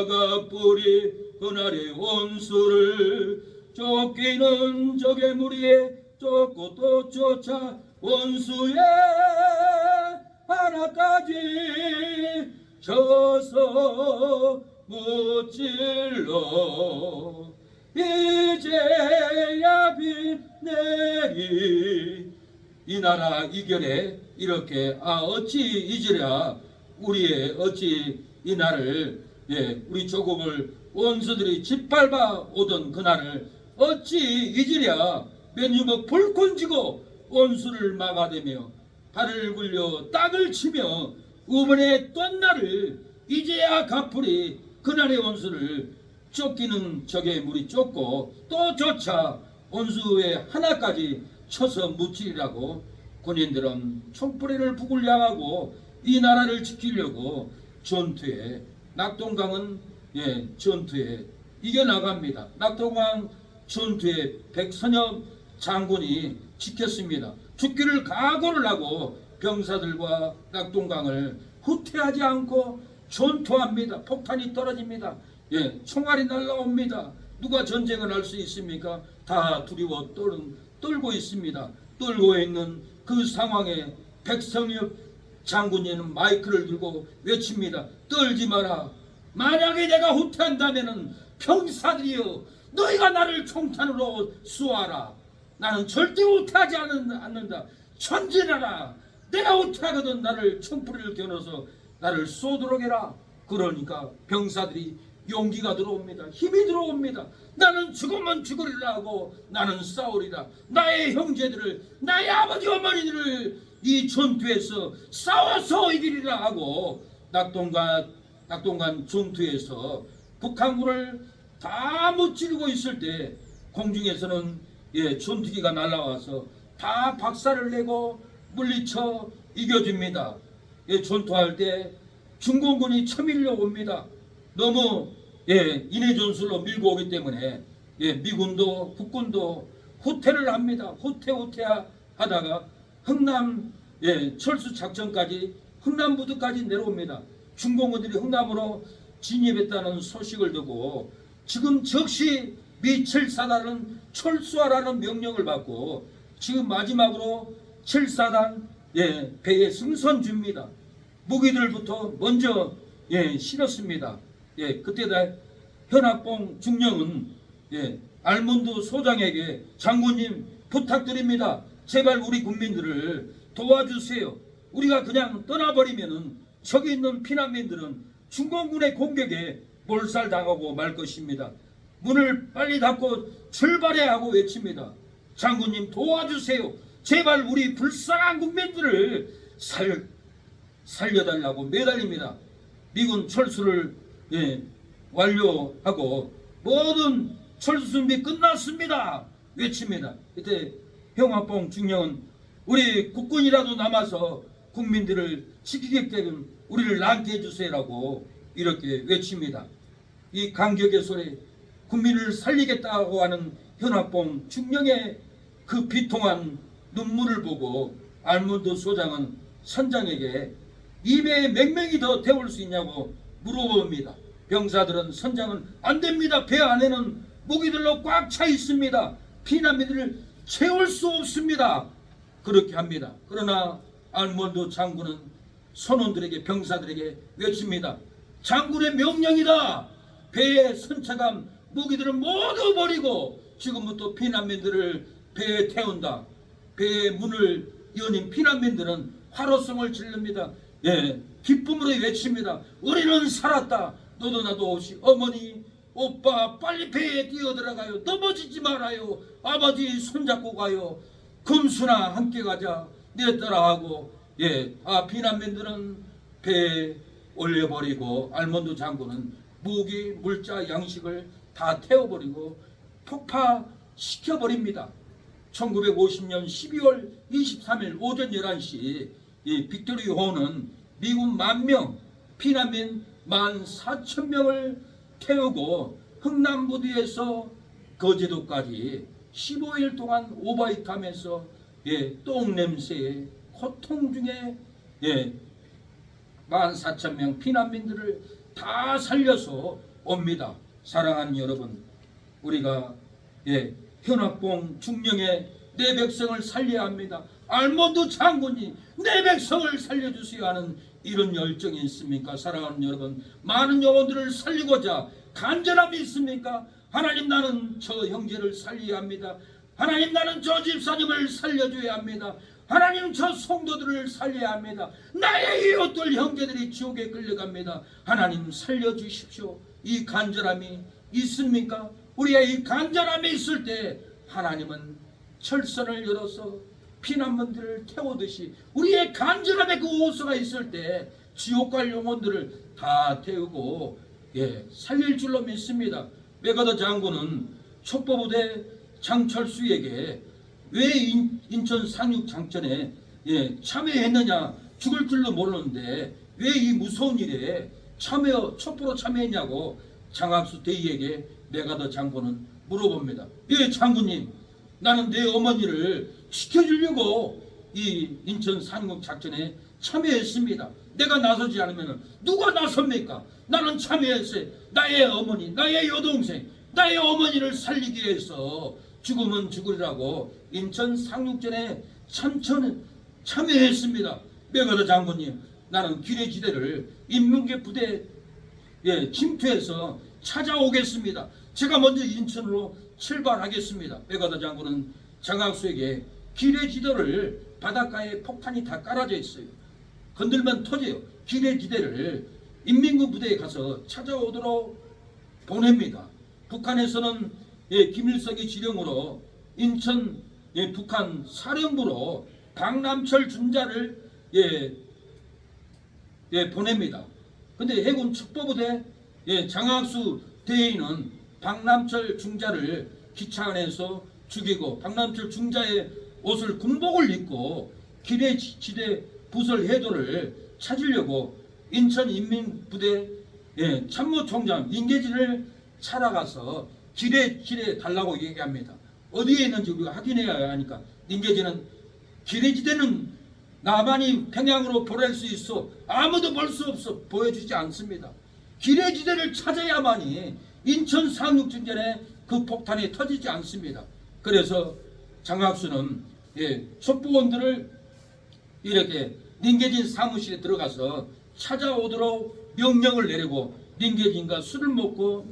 갚으리 그날의 원수를 쫓기는 적의 무리에 쫓고 또 쫓아 원수의 하나까지 져서 무찔러 이제야 비 내리. 이 나라 이결에 이렇게 어찌 잊으랴. 우리의 어찌 이 날을 우리 조국을 원수들이 짓밟아 오던 그날을 어찌 잊으랴. 맨유먹 불끈 쥐고 원수를 막아대며 발을 굴려 땅을 치며 우번에 떤 날을 이제야 갚으리. 그날의 원수를 쫓기는 적의 물이 쫓고 또 쫓아 원수의 하나까지 쳐서 무찌리라고. 군인들은 총뿌리를 북을 향하고 이 나라를 지키려고 전투에, 낙동강은 전투에 이겨나갑니다. 낙동강 전투에 백선엽 장군이 지켰습니다. 죽기를 각오를 하고 병사들과 낙동강을 후퇴하지 않고 전투합니다. 폭탄이 떨어집니다. 총알이 날라옵니다. 누가 전쟁을 할 수 있습니까? 다 두려워 떨고 있습니다. 떨고 있는 그 상황에 백선엽 장군님은 마이크를 들고 외칩니다. 떨지 마라. 만약에 내가 후퇴한다면은 병사들이여, 너희가 나를 총탄으로 쏘아라. 나는 절대 후퇴하지 않는다. 천진하라. 내가 후퇴하거든 나를 총뿌리를 겨눠서 나를 쏘도록 해라. 그러니까 병사들이 용기가 들어옵니다. 힘이 들어옵니다. 나는 죽으면 죽으리라 하고 나는 싸우리라. 나의 형제들을, 나의 아버지 어머니들을 이 전투에서 싸워서 이기리라 하고 낙동강 전투에서 북한군을 다 무찌르고 있을 때 공중에서는 전투기가 날아와서 다 박살을 내고 물리쳐 이겨줍니다. 전투할 때 중공군이 쳐밀려 옵니다. 너무 인해전술로 밀고 오기 때문에 미군도 국군도 후퇴를 합니다. 후퇴하다가 흥남 철수 작전까지 흥남부두까지 내려옵니다. 중공군들이 흥남으로 진입했다는 소식을 듣고 지금 즉시 미 7사단은 철수하라는 명령을 받고 지금 마지막으로 7사단 배에 승선 줍니다. 무기들부터 먼저 실었습니다. 그때 현학봉 중령은 알몬드 소장에게 장군님 부탁드립니다. 제발 우리 국민들을 도와주세요. 우리가 그냥 떠나버리면은 저기 있는 피난민들은 중공군의 공격에 몰살당하고 말 것입니다. 문을 빨리 닫고 출발해야 하고 외칩니다. 장군님 도와주세요. 제발 우리 불쌍한 국민들을 살려달라고 매달립니다. 미군 철수를 완료하고 모든 철수 준비 끝났습니다. 외칩니다. 이때 형학봉 중령은 우리 국군이라도 남아서 국민들을 지키게끔 우리를 낫게 해주세요라고 이렇게 외칩니다. 이 감격의 소리, 국민을 살리겠다고 하는 현학봉 중령의 그 비통한 눈물을 보고 알몬드 소장은 선장에게 입에 몇 명이 더 태울 수 있냐고 물어봅니다. 병사들은 선장은 안 됩니다. 배 안에는 무기들로 꽉 차 있습니다. 피난민들을 채울 수 없습니다. 그렇게 합니다. 그러나 알몬드 장군은 선원들에게, 병사들에게 외칩니다. 장군의 명령이다. 배에 선착한 무기들을 모두 버리고 지금부터 피난민들을 배에 태운다. 배의 문을 여는 피난민들은 화로성을 지릅니다. 기쁨으로 외칩니다. 우리는 살았다. 너도 나도 없이 어머니, 오빠 빨리 배에 뛰어들어가요. 넘어지지 말아요. 아버지 손잡고 가요. 금수나 함께 가자. 내 따라하고 피난민들은 배에 올려버리고 알몬드 장군은 무기, 물자, 양식을 다 태워버리고 폭파시켜버립니다. 1950년 12월 23일 오전 11시 이 빅토리 호는 미군 10,000명, 피난민 14,000명을 태우고 흥남부두에서 거제도까지 15일 동안 오바이트 하면서 똥냄새에 고통 중에 14,000명 피난민들을 다 살려서 옵니다. 사랑하는 여러분, 우리가 현학봉 중령의 내 백성을 살려야 합니다. 알몬드 장군이 내 백성을 살려주세요 하는 이런 열정이 있습니까? 사랑하는 여러분, 많은 영혼들을 살리고자 간절함이 있습니까? 하나님, 나는 저 형제를 살려야 합니다. 하나님, 나는 저 집사님을 살려줘야 합니다. 하나님, 저 성도들을 살려야 합니다. 나의 이웃들 형제들이 지옥에 끌려갑니다. 하나님, 살려주십시오. 이 간절함이 있습니까? 우리가 이 간절함이 있을 때 하나님은 철선을 열어서 피난민들을 태우듯이 우리의 간절함에 그 호소가 있을 때 지옥 갈 영혼들을 다 태우고 살릴 줄로 믿습니다. 메가더 장군은 촉보부대 장철수에게 왜 인천 상륙작전에 참여했느냐, 죽을 줄도 모르는데 왜 이 무서운 일에 촉보로 참여했냐고 장학수 대위에게 메가더 장군은 물어봅니다. 예, 장군님, 나는 내 어머니를 지켜주려고 이 인천 상륙작전에 참여했습니다. 내가 나서지 않으면 누가 나섭니까? 나는 참여했어요. 나의 어머니, 나의 여동생, 나의 어머니를 살리기 위해서 죽으면 죽으리라고 인천 상륙전에 참여했습니다. 메가더 장군님, 나는 기뢰지대를 인민계 부대 침투해서 찾아오겠습니다. 제가 먼저 인천으로 출발하겠습니다. 메가더 장군은 장학수에게 기뢰지대를 바닷가에 폭탄이 다 깔아져 있어요. 건들면 터져요. 기뢰지대를 인민군 부대에 가서 찾아오도록 보냅니다. 북한에서는 김일성의 지령으로 인천 북한 사령부로 박남철 중자를 보냅니다. 근데 해군 첩보부대 장학수 대위는 박남철 중자를 기차 안에서 죽이고 박남철 중자의 옷을 군복을 입고 기뢰지대 부설 해도를 찾으려고 인천 인민부대 참모총장 인계진을 찾아가서 기뢰지대 달라고 얘기합니다. 어디에 있는지 우리가 확인해야 하니까 인계진은 기뢰지대는 나만이 평양으로 보낼 수 있어, 아무도 볼 수 없어, 보여주지 않습니다. 기뢰지대를 찾아야만이 인천 상륙전전에 그 폭탄이 터지지 않습니다. 그래서 장학수는 첩보원들을 이렇게 닌계진 사무실에 들어가서 찾아오도록 명령을 내리고 닌계진과 술을 먹고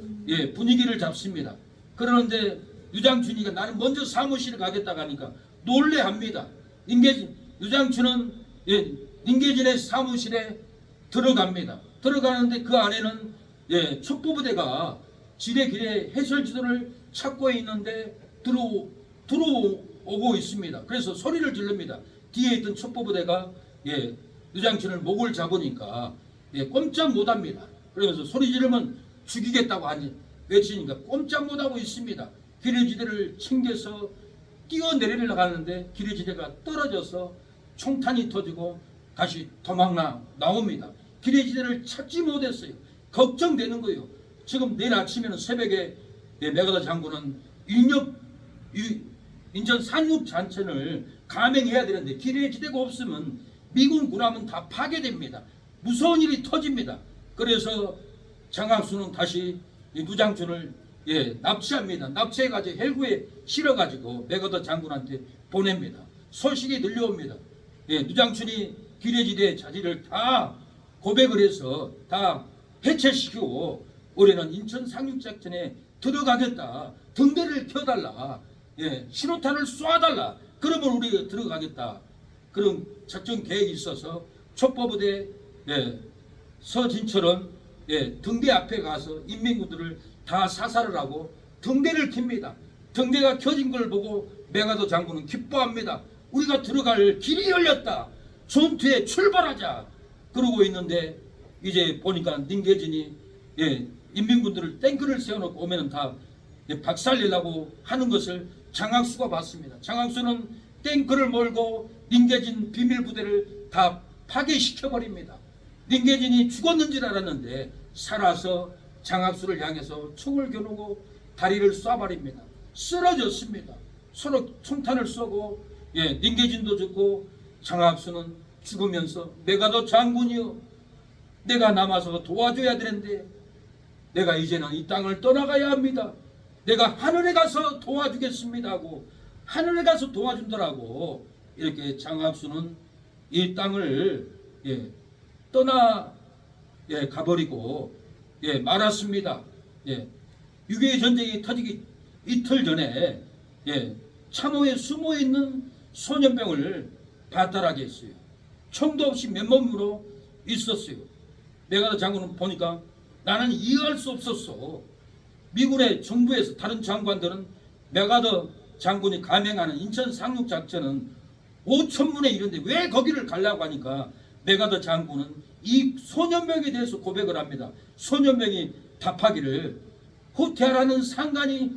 분위기를 잡습니다. 그러는데 유장춘이가 나는 먼저 사무실에 가겠다고 하니까 놀래합니다. 유장춘은 닌계진의 사무실에 들어갑니다. 들어가는데 그 안에는 첩보부대가 지뢰 해설지도를 찾고 있는데 들어오고 있습니다. 그래서 소리를 지릅니다. 뒤에 있던 첩보부대가 유장춘을 목을 잡으니까 꼼짝 못합니다. 그러면서 소리 지르면 죽이겠다고 외치니까 꼼짝 못하고 있습니다. 기뢰지대를 챙겨서 뛰어내리려고 하는데 기뢰지대가 떨어져서 총탄이 터지고 다시 나옵니다. 기뢰지대를 찾지 못했어요. 걱정되는 거예요. 지금 내일 아침에는 새벽에 메가더 장군은 인천 상륙작전을 감행해야 되는데 기뢰지대가 없으면 미군 군함은 다 파괴됩니다. 무서운 일이 터집니다. 그래서 장학수는 다시 유장춘을 납치합니다. 납치해가지고 헬구에 실어가지고 메가더 장군한테 보냅니다. 소식이 들려옵니다. 유장춘이 기뢰지대의 자질을 다 고백을 해서 다 해체시키고 우리는 인천 상륙작전에 들어가겠다. 등대를 켜달라. 신호탄을 쏴달라. 그러면 우리가 들어가겠다. 그런 작전 계획이 있어서 촉보부대 서진철은 등대 앞에 가서 인민군들을 다 사살을 하고 등대를 켭니다. 등대가 켜진 걸 보고 메가더 장군은 기뻐합니다. 우리가 들어갈 길이 열렸다. 전투에 출발하자. 그러고 있는데 이제 보니까 닌계진이 인민군들을 탱크를 세워놓고 오면은 다 박살내려고 하는 것을 장학수가 봤습니다. 장학수는 탱크를 몰고 닌계진 비밀부대를 다 파괴시켜버립니다. 닌계진이 죽었는 줄 알았는데 살아서 장학수를 향해서 총을 겨누고 다리를 쏴버립니다. 쓰러졌습니다. 서로 총탄을 쏘고 닌계진도 죽고 장학수는 죽으면서 메가더 장군이여, 내가 남아서 도와줘야 되는데 내가 이제는 이 땅을 떠나가야 합니다. 내가 하늘에 가서 도와주겠습니다 하고 하늘에 가서 도와준다라고 이렇게 장학수는 이 땅을 떠나 가버리고 말았습니다. 6.25 전쟁이 터지기 이틀 전에 참호에 숨어있는 소년병을 발달하게 했어요. 총도 없이 맨몸으로 있었어요. 메가더 장군은 보니까 나는 이해할 수 없었어. 미군의 정부에서 다른 장관들은 메가더 장군이 감행하는 인천 상륙작전은 5천문에 이른데 왜 거기를 가려고 하니까 메가더 장군은 이 소년병에 대해서 고백을 합니다. 소년병이 답하기를 후퇴하라는 상관이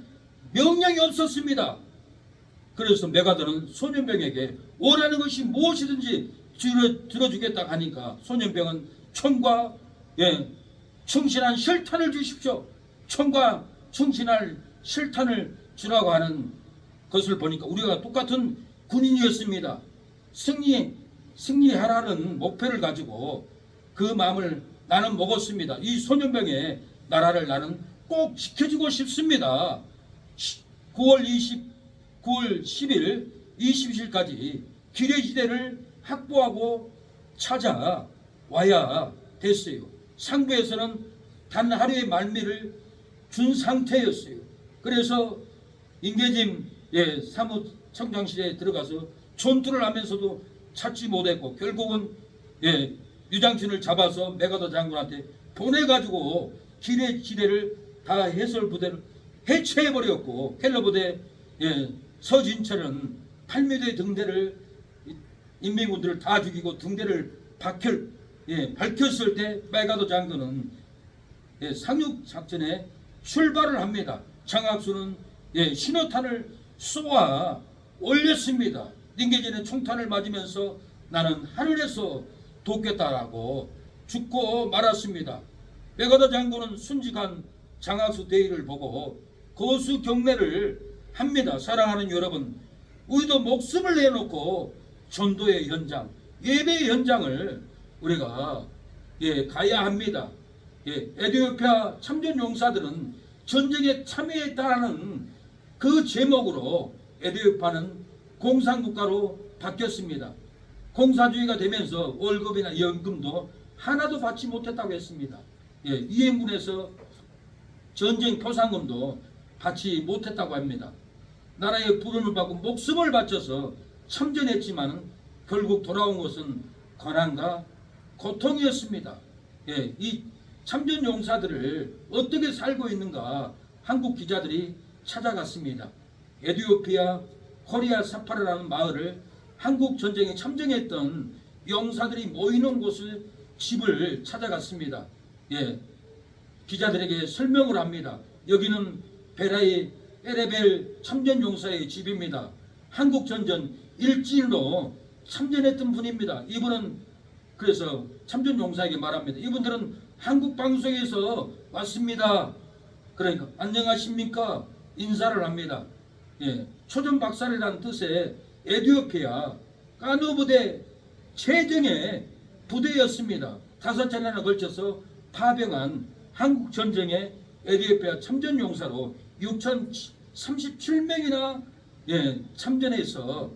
명령이 없었습니다. 그래서 메가더는 소년병에게 원하는 것이 무엇이든지 들어주겠다 하니까 소년병은 총과 충실한 실탄을 주십시오. 총과 충실한 실탄을 주라고 하는 것을 보니까 우리가 똑같은 군인이었습니다. 승리하라는 목표를 가지고 그 마음을 나는 먹었습니다. 이 소년병의 나라를 나는 꼭 지켜주고 싶습니다. 9월 10일, 20일까지 기뢰지대를 확보하고 찾아와야 됐어요. 상부에서는 단 하루의 말미를 준 상태였어요. 그래서 임계짐 사무총장실에 들어가서 전투를 하면서도 찾지 못했고 결국은 유장춘을 잡아서 메가더 장군한테 보내가지고 기뢰지대를 다 해설부대를 해체해버렸고 헬러부대 서진철은 8m의 등대를 인민군들을 다 죽이고 등대를 밝혔을 때 메가더 장군은 상륙작전에 출발을 합니다. 장학수는 신호탄을 쏘아 올렸습니다. 링게진의 총탄을 맞으면서 나는 하늘에서 돕겠다라고 죽고 말았습니다. 메가더 장군은 순직한 장학수 대위를 보고 거수 경례를 합니다. 사랑하는 여러분, 우리도 목숨을 내놓고 전도의 현장, 예배의 현장을 우리가 가야 합니다. 에티오피아 참전 용사들은 전쟁에 참여했다는 그 제목으로 에티오피아는 공산국가로 바뀌었습니다. 공사주의가 되면서 월급이나 연금도 하나도 받지 못했다고 했습니다. 이행군에서 전쟁 포상금도 받지 못했다고 합니다. 나라의 부름을 받고 목숨을 바쳐서 참전했지만 결국 돌아온 것은 고난과 고통이었습니다. 이 참전 용사들을 어떻게 살고 있는가 한국 기자들이 찾아갔습니다. 에티오피아 코리아 사파르라는 마을을 한국 전쟁에 참전했던 용사들이 모이는 곳을 집을 찾아갔습니다. 기자들에게 설명을 합니다. 여기는 베라이 에레벨 참전 용사의 집입니다. 한국 전전 일진으로 참전했던 분입니다. 이분은 그래서 참전 용사에게 말합니다. 이분들은 한국 방송에서 왔습니다. 그러니까 안녕하십니까 인사를 합니다. 초전 박살이라는 뜻의 에티오피아 까누 부대 최정예 부대였습니다. 5차례나 걸쳐서 파병한 한국 전쟁의 에티오피아 참전 용사로 6,037명이나 참전해서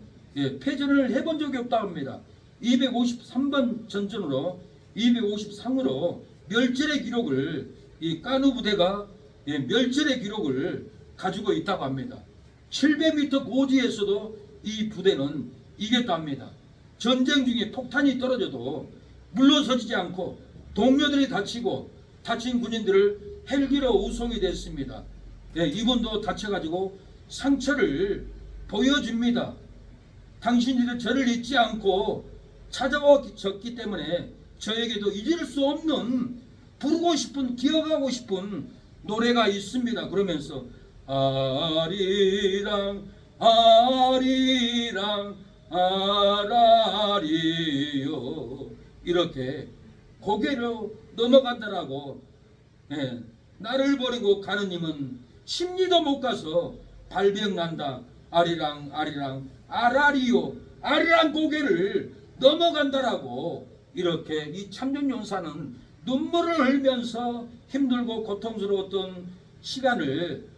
패전을 해본 적이 없다고 합니다. 253번 전전으로 253으로 멸절의 기록을 이 까누 부대가 멸절의 기록을 가지고 있다고 합니다. 700m 고지에서도 이 부대는 이겼다 합니다. 전쟁 중에 폭탄이 떨어져도 물러서지 않고 동료들이 다치고 다친 군인들을 헬기로 우송이 됐습니다. 이분도 다쳐가지고 상처를 보여줍니다. 당신들은 저를 잊지 않고 찾아오셨기 때문에 저에게도 잊을 수 없는 부르고 싶은 기억하고 싶은 노래가 있습니다. 그러면서 아리랑 아리랑 아라리요 이렇게 고개로 넘어간다라고 나를 버리고 가는 님은 심리도 못 가서 발병난다 아리랑 아리랑 아라리요 아리랑 고개를 넘어간다라고 이렇게 이 참전용사는 눈물을 흘면서 힘들고 고통스러웠던 시간을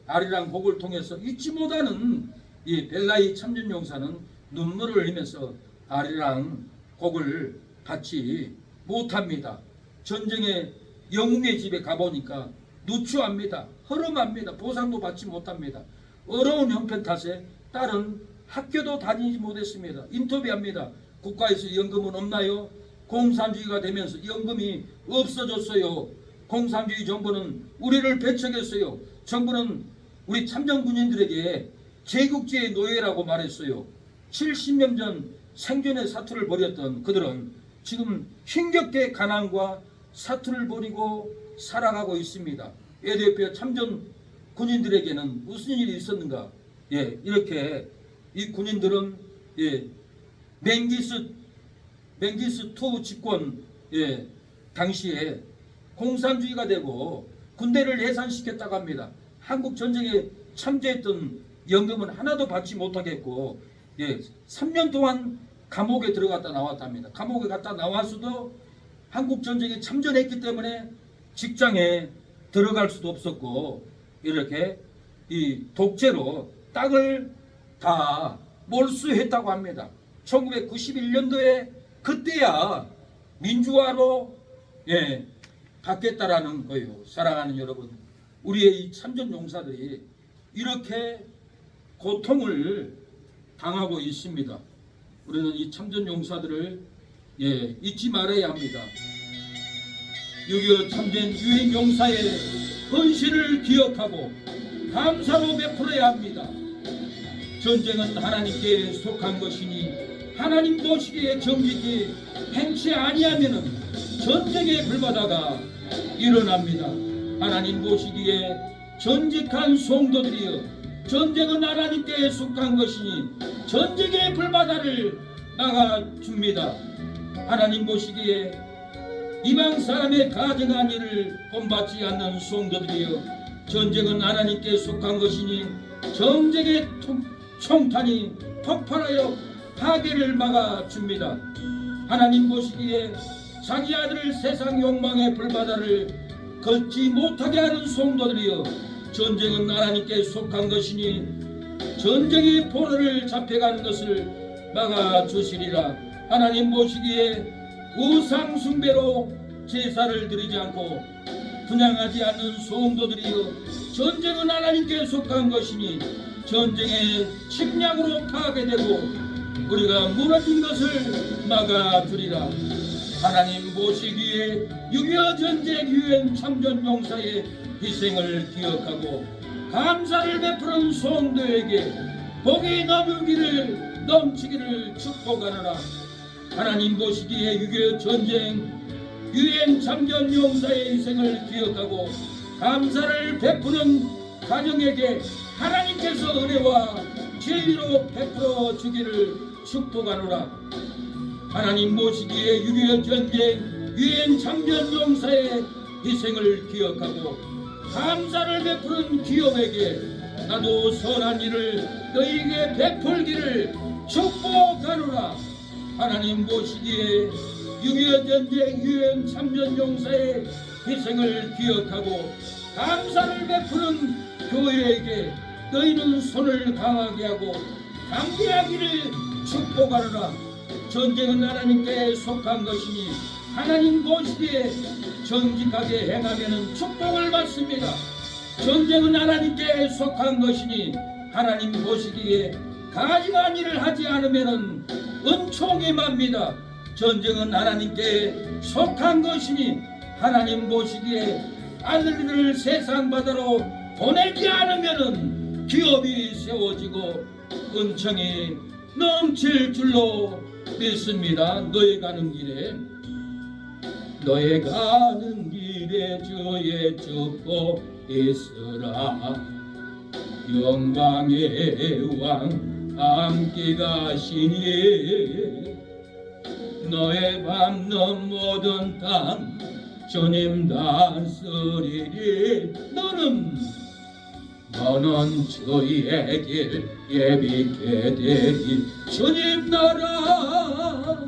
아리랑 곡을 통해서 잊지 못하는 이 벨라이 참전용사는 눈물을 흘리면서 아리랑 곡을 받지 못합니다. 전쟁의 영웅의 집에 가보니까 누추합니다. 허름합니다. 보상도 받지 못합니다. 어려운 형편 탓에 딸은 학교도 다니지 못했습니다. 인터뷰합니다. 국가에서 연금은 없나요? 공산주의가 되면서 연금이 없어졌어요. 공산주의 정부는 우리를 배척했어요. 정부는 우리 참전군인들에게 제국주의 노예라고 말했어요. 70년 전 생존의 사투를 벌였던 그들은 지금 힘겹게 가난과 사투를 벌이고 살아가고 있습니다. 에티오피아 참전 군인들에게는 무슨 일이 있었는가? 이렇게 이 군인들은 맹기스2 집권 당시에 공산주의가 되고 군대를 해산시켰다고 합니다. 한국 전쟁에 참전했던 연금은 하나도 받지 못하겠고 3년 동안 감옥에 들어갔다 나왔답니다. 감옥에 갔다 나와서도 한국 전쟁에 참전했기 때문에 직장에 들어갈 수도 없었고 이렇게 이 독재로 땅을 다 몰수했다고 합니다. 1991년도에 그때야 민주화로 바뀌었다라는 거예요. 사랑하는 여러분, 우리의 이 참전 용사들이 이렇게 고통을 당하고 있습니다. 우리는 이 참전 용사들을 잊지 말아야 합니다. 6.25 참전 유엔 용사의 헌신을 기억하고 감사로 베풀어야 합니다. 전쟁은 하나님께 속한 것이니 하나님 보시기에 정직히 행치 아니하면은 전쟁의 불바다가 일어납니다. 하나님 보시기에 전직한 성도들이여, 전쟁은 하나님께 속한 것이니 전쟁의 불바다를 막아줍니다. 하나님 보시기에 이방 사람의 가증한 일을 본받지 않는 성도들이여, 전쟁은 하나님께 속한 것이니 전쟁의 총탄이 폭발하여 파괴를 막아줍니다. 하나님 보시기에 자기 아들을 세상 욕망의 불바다를 걷지 못하게 하는 성도들이여, 전쟁은 하나님께 속한 것이니 전쟁의 포로를 잡혀가는 것을 막아주시리라. 하나님 보시기에 우상 숭배로 제사를 드리지 않고 분양하지 않는 성도들이여, 전쟁은 하나님께 속한 것이니 전쟁의 침략으로 파괴되고 우리가 무너진 것을 막아주리라. 하나님 보시기에 6.25 전쟁 유엔 참전 용사의 희생을 기억하고 감사를 베푸는 성도에게 복이 넘치기를 축복하노라. 하나님 보시기에 6.25 전쟁 유엔 참전 용사의 희생을 기억하고 감사를 베푸는 가정에게 하나님께서 은혜와 진리로 베풀어 주기를 축복하노라. 하나님 보시기에 6.25 전쟁 유엔 참전 용사의 희생을 기억하고 감사를 베푸는 기업에게 나도 선한 일을 너희에게 베풀기를 축복하노라. 하나님 보시기에 6.25 전쟁 유엔 참전 용사의 희생을 기억하고 감사를 베푸는 교회에게 너희는 손을 강하게 하고 강대하기를 축복하노라. 전쟁은 하나님께 속한 것이니 하나님 보시기에 정직하게 행하면 축복을 받습니다. 전쟁은 하나님께 속한 것이니 하나님 보시기에 가증한 일을 하지 않으면 은총이 맙니다. 전쟁은 하나님께 속한 것이니 하나님 보시기에 아들들을 세상 바다로 보내지 않으면 기업이 세워지고 은총이 넘칠 줄로 믿습니다. 너희 가는 길에 주의 축복 있으라. 영광의 왕 함께 가시니 너의 밟는 모든 땅 주님 다스리리. 너는 주의 길 예비케 되리. 주님 나라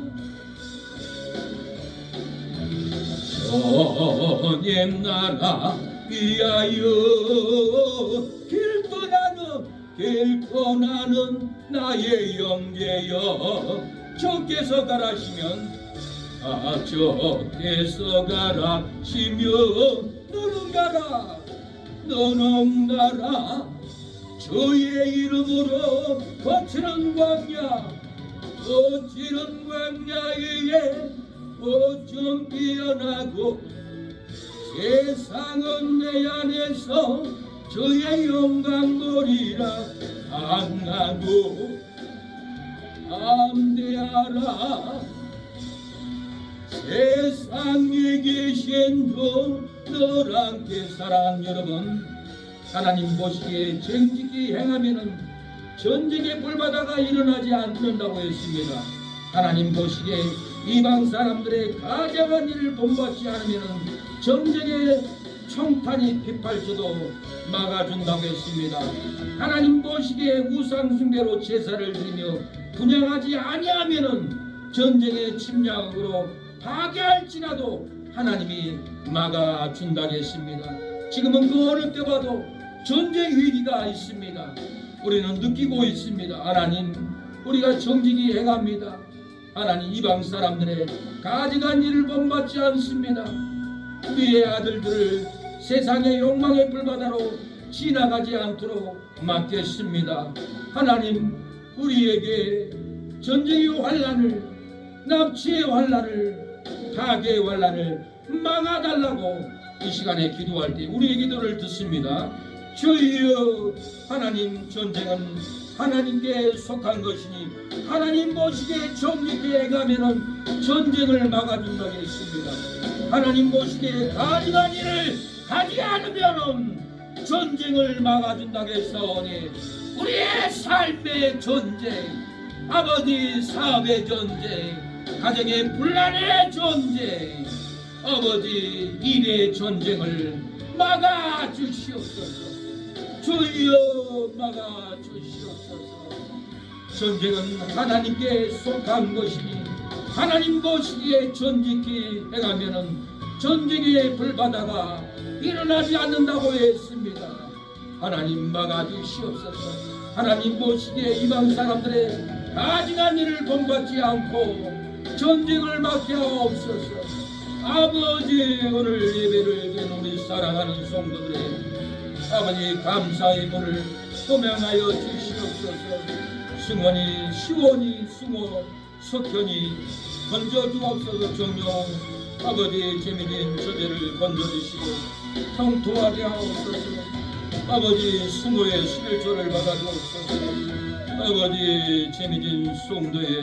주님 나라 위하여 길 떠나는 나의 형제여 저께서 가라시면 저께서 가라시면 너는 가라 주의 이름으로 거칠은 광야에 어쩜 피어나고 세상은 내 안에서 주의 영광 보리라 안나고 담대하라 세상에 계신 주 너랑 함께 사랑하는 여러분, 하나님 보시기에 정직히 행하면은 전쟁의 불바다가 일어나지 않는다고 했습니다. 하나님 보시기에 이방 사람들의 가장한 일을 본받지 않으면은 전쟁의 총탄이 빗발쳐도 막아준다고 했습니다. 하나님 보시기에 우상 숭배로 제사를 드리며 분양하지 아니하면은 전쟁의 침략으로 파괴할지라도 하나님이 막아준다고 했습니다. 지금은 그 어느 때 봐도 전쟁 위기가 있습니다. 우리는 느끼고 있습니다. 하나님, 우리가 정직히 행합니다. 하나님, 이방 사람들의 가증한 일을 본받지 않습니다. 우리의 아들들을 세상의 욕망의 불바다로 지나가지 않도록 맡겼습니다. 하나님, 우리에게 전쟁의 환란을, 납치의 환란을, 파괴의 환란을 막아달라고 이 시간에 기도할 때 우리의 기도를 듣습니다. 주여, 하나님, 전쟁은 하나님께 속한 것이니 하나님 보시기에 정직히 행하면은 전쟁을 막아준다고 했습니다. 하나님 보시기에 가증한 일을 하지 않으면은 전쟁을 막아준다고 했사오니 우리의 삶의 전쟁, 아버지 사업의 전쟁, 가정의 분란의 전쟁, 아버지 일의 전쟁을 막아주시옵소서. 주여, 막아주시옵소서. 전쟁은 하나님께 속한 것이니 하나님 보시기에 전직히 행하면은 전쟁의 불바다가 일어나지 않는다고 했습니다. 하나님 막아주시옵소서. 하나님 보시기에 이방 사람들의 가증한 일을 본받지 않고 전쟁을 막게 하옵소서. 아버지, 오늘 예배를 드린 우리 사랑하는 성도들의 아버지 감사의 문을 소명하여 주시옵소서. 승원이, 시원이, 승호, 석현이 건져주옵소서. 정령 아버지 재미진 저제를 건져주시고 통통하게 하옵소서. 아버지 승호의 11조를 받아주옵소서. 아버지 재미진 송도의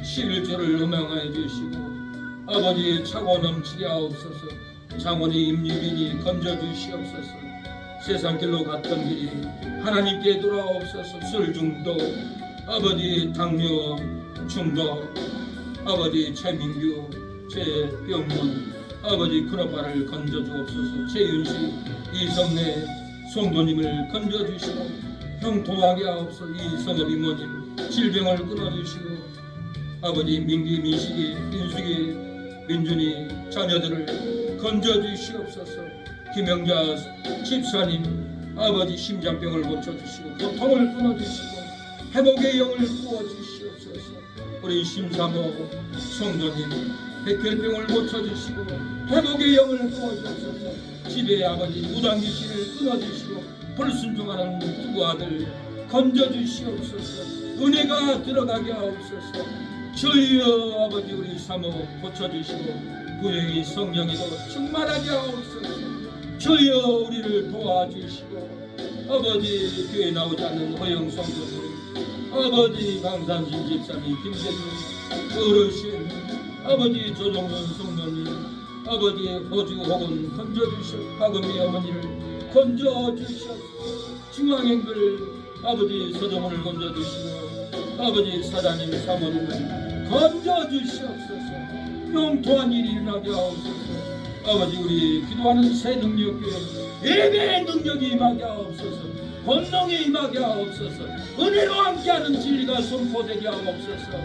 11조를 음행하여 주시고 아버지 차고 넘치게 하옵소서. 장원이 임유빈이 건져주시옵소서. 세상길로 갔던 길이 하나님께 돌아옵소서. 술 중독, 아버지 당뇨 중독, 아버지 최민규, 최병문, 아버지 큰오빠를 건져주옵소서. 최윤식, 이성래 송도님을 건져주시고 형통하게 하옵소서. 이성엽 이모님 질병을 끊어주시고 아버지 민기, 민식이, 민숙이, 민준이 자녀들을 건져주시옵소서. 김영자 집사님 아버지 심장병을 고쳐주시고 고통을 끊어주시고 회복의 영을 부어주시옵소서. 우리 심사모 성도님 백혈병을 고쳐주시고 회복의 영을 부어주옵소서. 집에 아버지 무당귀신을 끊어주시고 불순종하는 두 아들 건져주시옵소서. 은혜가 들어가게 하옵소서. 주여, 아버지 우리 사모 고쳐주시고 부행이 성령이도 충만하게 하옵소서. 주여, 우리를 도와주시고 아버지 교회 나오지 않는 허영 성도들, 아버지 강산진 집사님, 김재준 어르신, 아버지 조정근 성도님, 아버지 호주 혹은 건져주시오. 박은미 어머니를 건져주시옵소서. 중앙행글 아버지 서정원을 건져주시고 아버지 사장님 사모님을 건져주시옵소서. 용통한 일이 일어나게 하옵소서. 아버지 우리 기도하는 새 능력교회 예배의 능력이 임하게 하옵소서. 권능이 임하게 하옵소서. 은혜로 함께하는 진리가 선포되게 하옵소서.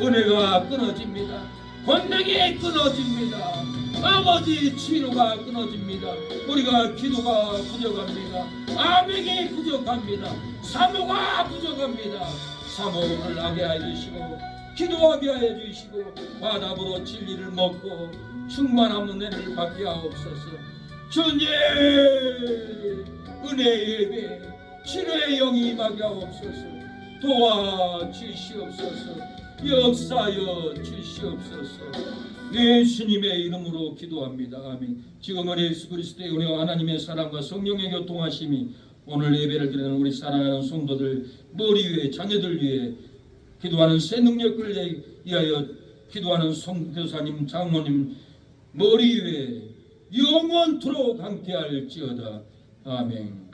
은혜가 끊어집니다. 권능이 끊어집니다. 아버지 치료가 끊어집니다. 우리가 기도가 부족합니다. 아멘이 부족합니다. 사모가 부족합니다. 사모를 하게 하여 주시고 기도하게 하여 주시고 화답으로 진리를 먹고 충만한 은혜를 받게 하옵소서. 주님 은혜의 예배 치료의 영이 임하게 하옵소서. 도와주시옵소서. 역사여 주시옵소서. 예수님의 이름으로 기도합니다. 아멘. 지금은 예수 그리스도의 은혜와 하나님의 사랑과 성령의 교통하심이 오늘 예배를 드리는 우리 사랑하는 성도들 머리 위에 자녀들 위에 기도하는 새 능력을 위하여 기도하는 성교사님 장모님 머리 위에 영원토록 함께할지어다. 아멘.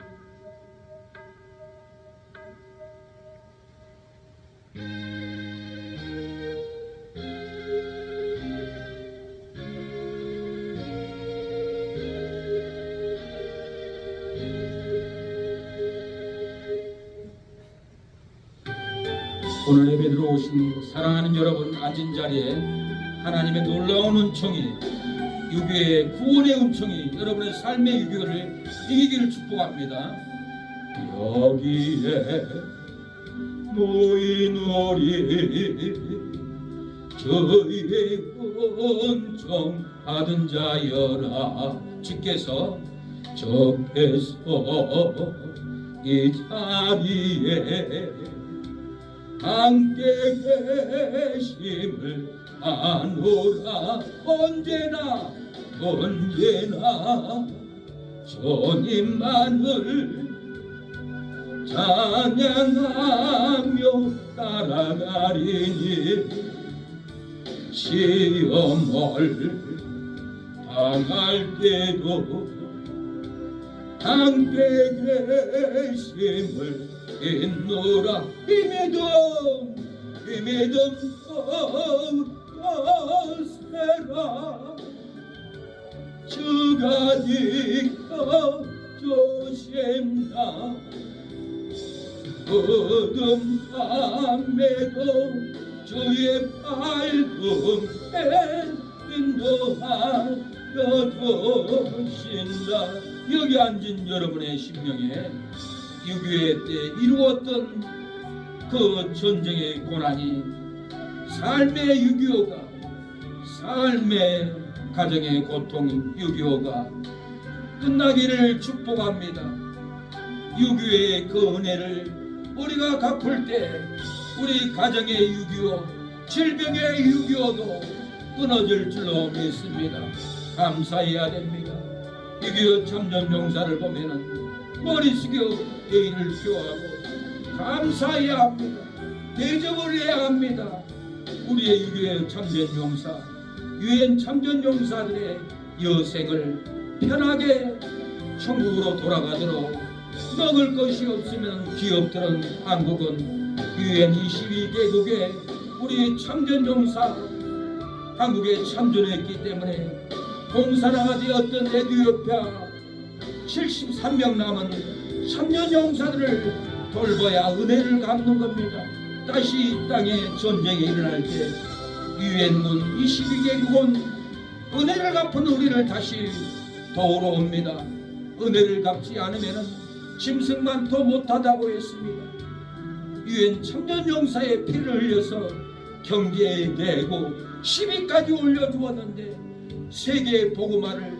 오늘 예배 들어오신 사랑하는 여러분 앉은 자리에 하나님의 놀라운 은총이 유교의 구원의 은총이 여러분의 삶의 유교를 이기기를 축복합니다. 여기에 모인 우리 저희의 은총 받은 자여라. 주께서 이 자리에 함께 계심을 아노라. 언제나 주님만을 찬양하며 따라가리니 시험을 당할 때도 함께 계심을 인노라. 이 믿음 거세라. 주가 지켜 주신다. 어둠 밤에도 주의 밝음에 인도하여 주신다. 여기 앉은 여러분의 심령에 6.25 때 이루었던 그 전쟁의 고난이 삶의 6.25가 삶의 가정의 고통 6.25가 끝나기를 축복합니다. 6.25의 그 은혜를 우리가 갚을 때 우리 가정의 6.25 질병의 6.25도 끊어질 줄로 믿습니다. 감사해야 됩니다. 6.25 참전용사를 보면은 머리 숙여 예의를 표하고 감사해야 합니다. 대접을 해야 합니다. 우리의 유엔 참전용사, 유엔 참전용사들의 여생을 편하게 천국으로 돌아가도록 먹을 것이 없으면 기업들은 한국은 유엔 22개국에 우리 참전용사 한국에 참전했기 때문에 공산화가 되었던 에티오피아 73명 남은 참전용사들을 돌봐야 은혜를 갚는 겁니다. 다시 이 땅에 전쟁이 일어날 때 유엔군 22개국은 은혜를 갚은 우리를 다시 도우러 옵니다. 은혜를 갚지 않으면 짐승만 더 못하다고 했습니다. 유엔 참전용사의 피를 흘려서 경제에 대고 시비까지 올려주었는데 세계의 복음화를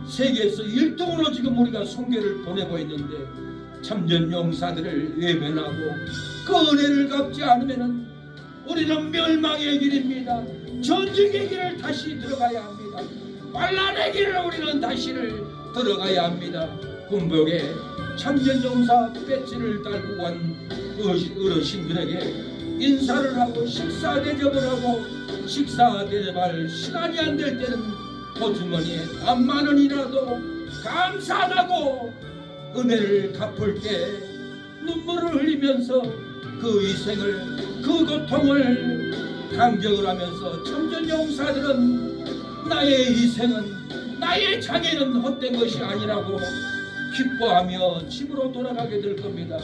세계에서 1등으로 지금 우리가 선교를 보내고 있는데 참전용사들을 외면하고 그 은혜를 갚지 않으면 우리는 멸망의 길입니다. 전쟁의 길을 다시 들어가야 합니다. 환난의 길을 우리는 다시를 들어가야 합니다. 군복에 참전용사 배지를 달고 간 어르신들에게 인사를 하고 식사 대접을 하고 식사 대접할 시간이 안 될 때는 호주머니에 10,000원이라도 감사하다고 은혜를 갚을 때 눈물을 흘리면서 그 희생을 그 고통을 감격을 하면서 참전용사들은 나의 희생은 나의 장애는 헛된 것이 아니라고 기뻐하며 집으로 돌아가게 될 겁니다.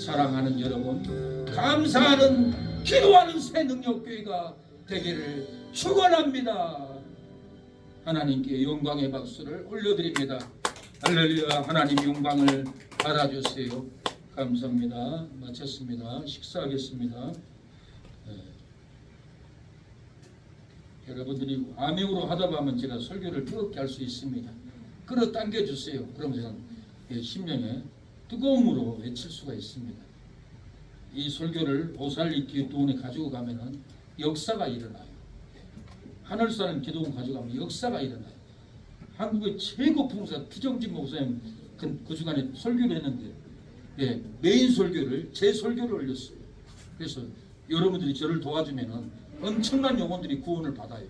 사랑하는 여러분, 감사하는 기도하는 새 능력교회가 되기를 축원합니다. 하나님께 영광의 박수를 올려드립니다. 할렐루야. 하나님 영광을 받아주세요. 감사합니다. 마쳤습니다. 식사하겠습니다. 예. 여러분들이 암행으로 하다 보면 제가 설교를 뜨겁게 할 수 있습니다. 끌어당겨 주세요. 그럼 제가 심령에 뜨거움으로 외칠 수가 있습니다. 이 설교를 오살리 기도원에 가지고 가면은 역사가 일어나요. 하늘사는 기도원 가져가면 역사가 일어나요. 한국의 최고 풍사 피정진 목사님 그 주간에 설교를 했는데 메인 설교를 제 설교를 올렸어요. 그래서 여러분들이 저를 도와주면은 엄청난 영혼들이 구원을 받아요.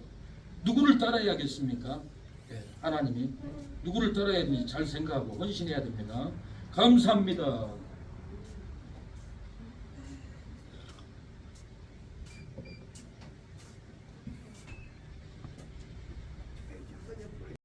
누구를 따라야겠습니까? 하나님이 누구를 따라야 되는지 잘 생각하고 헌신해야 됩니다. 감사합니다.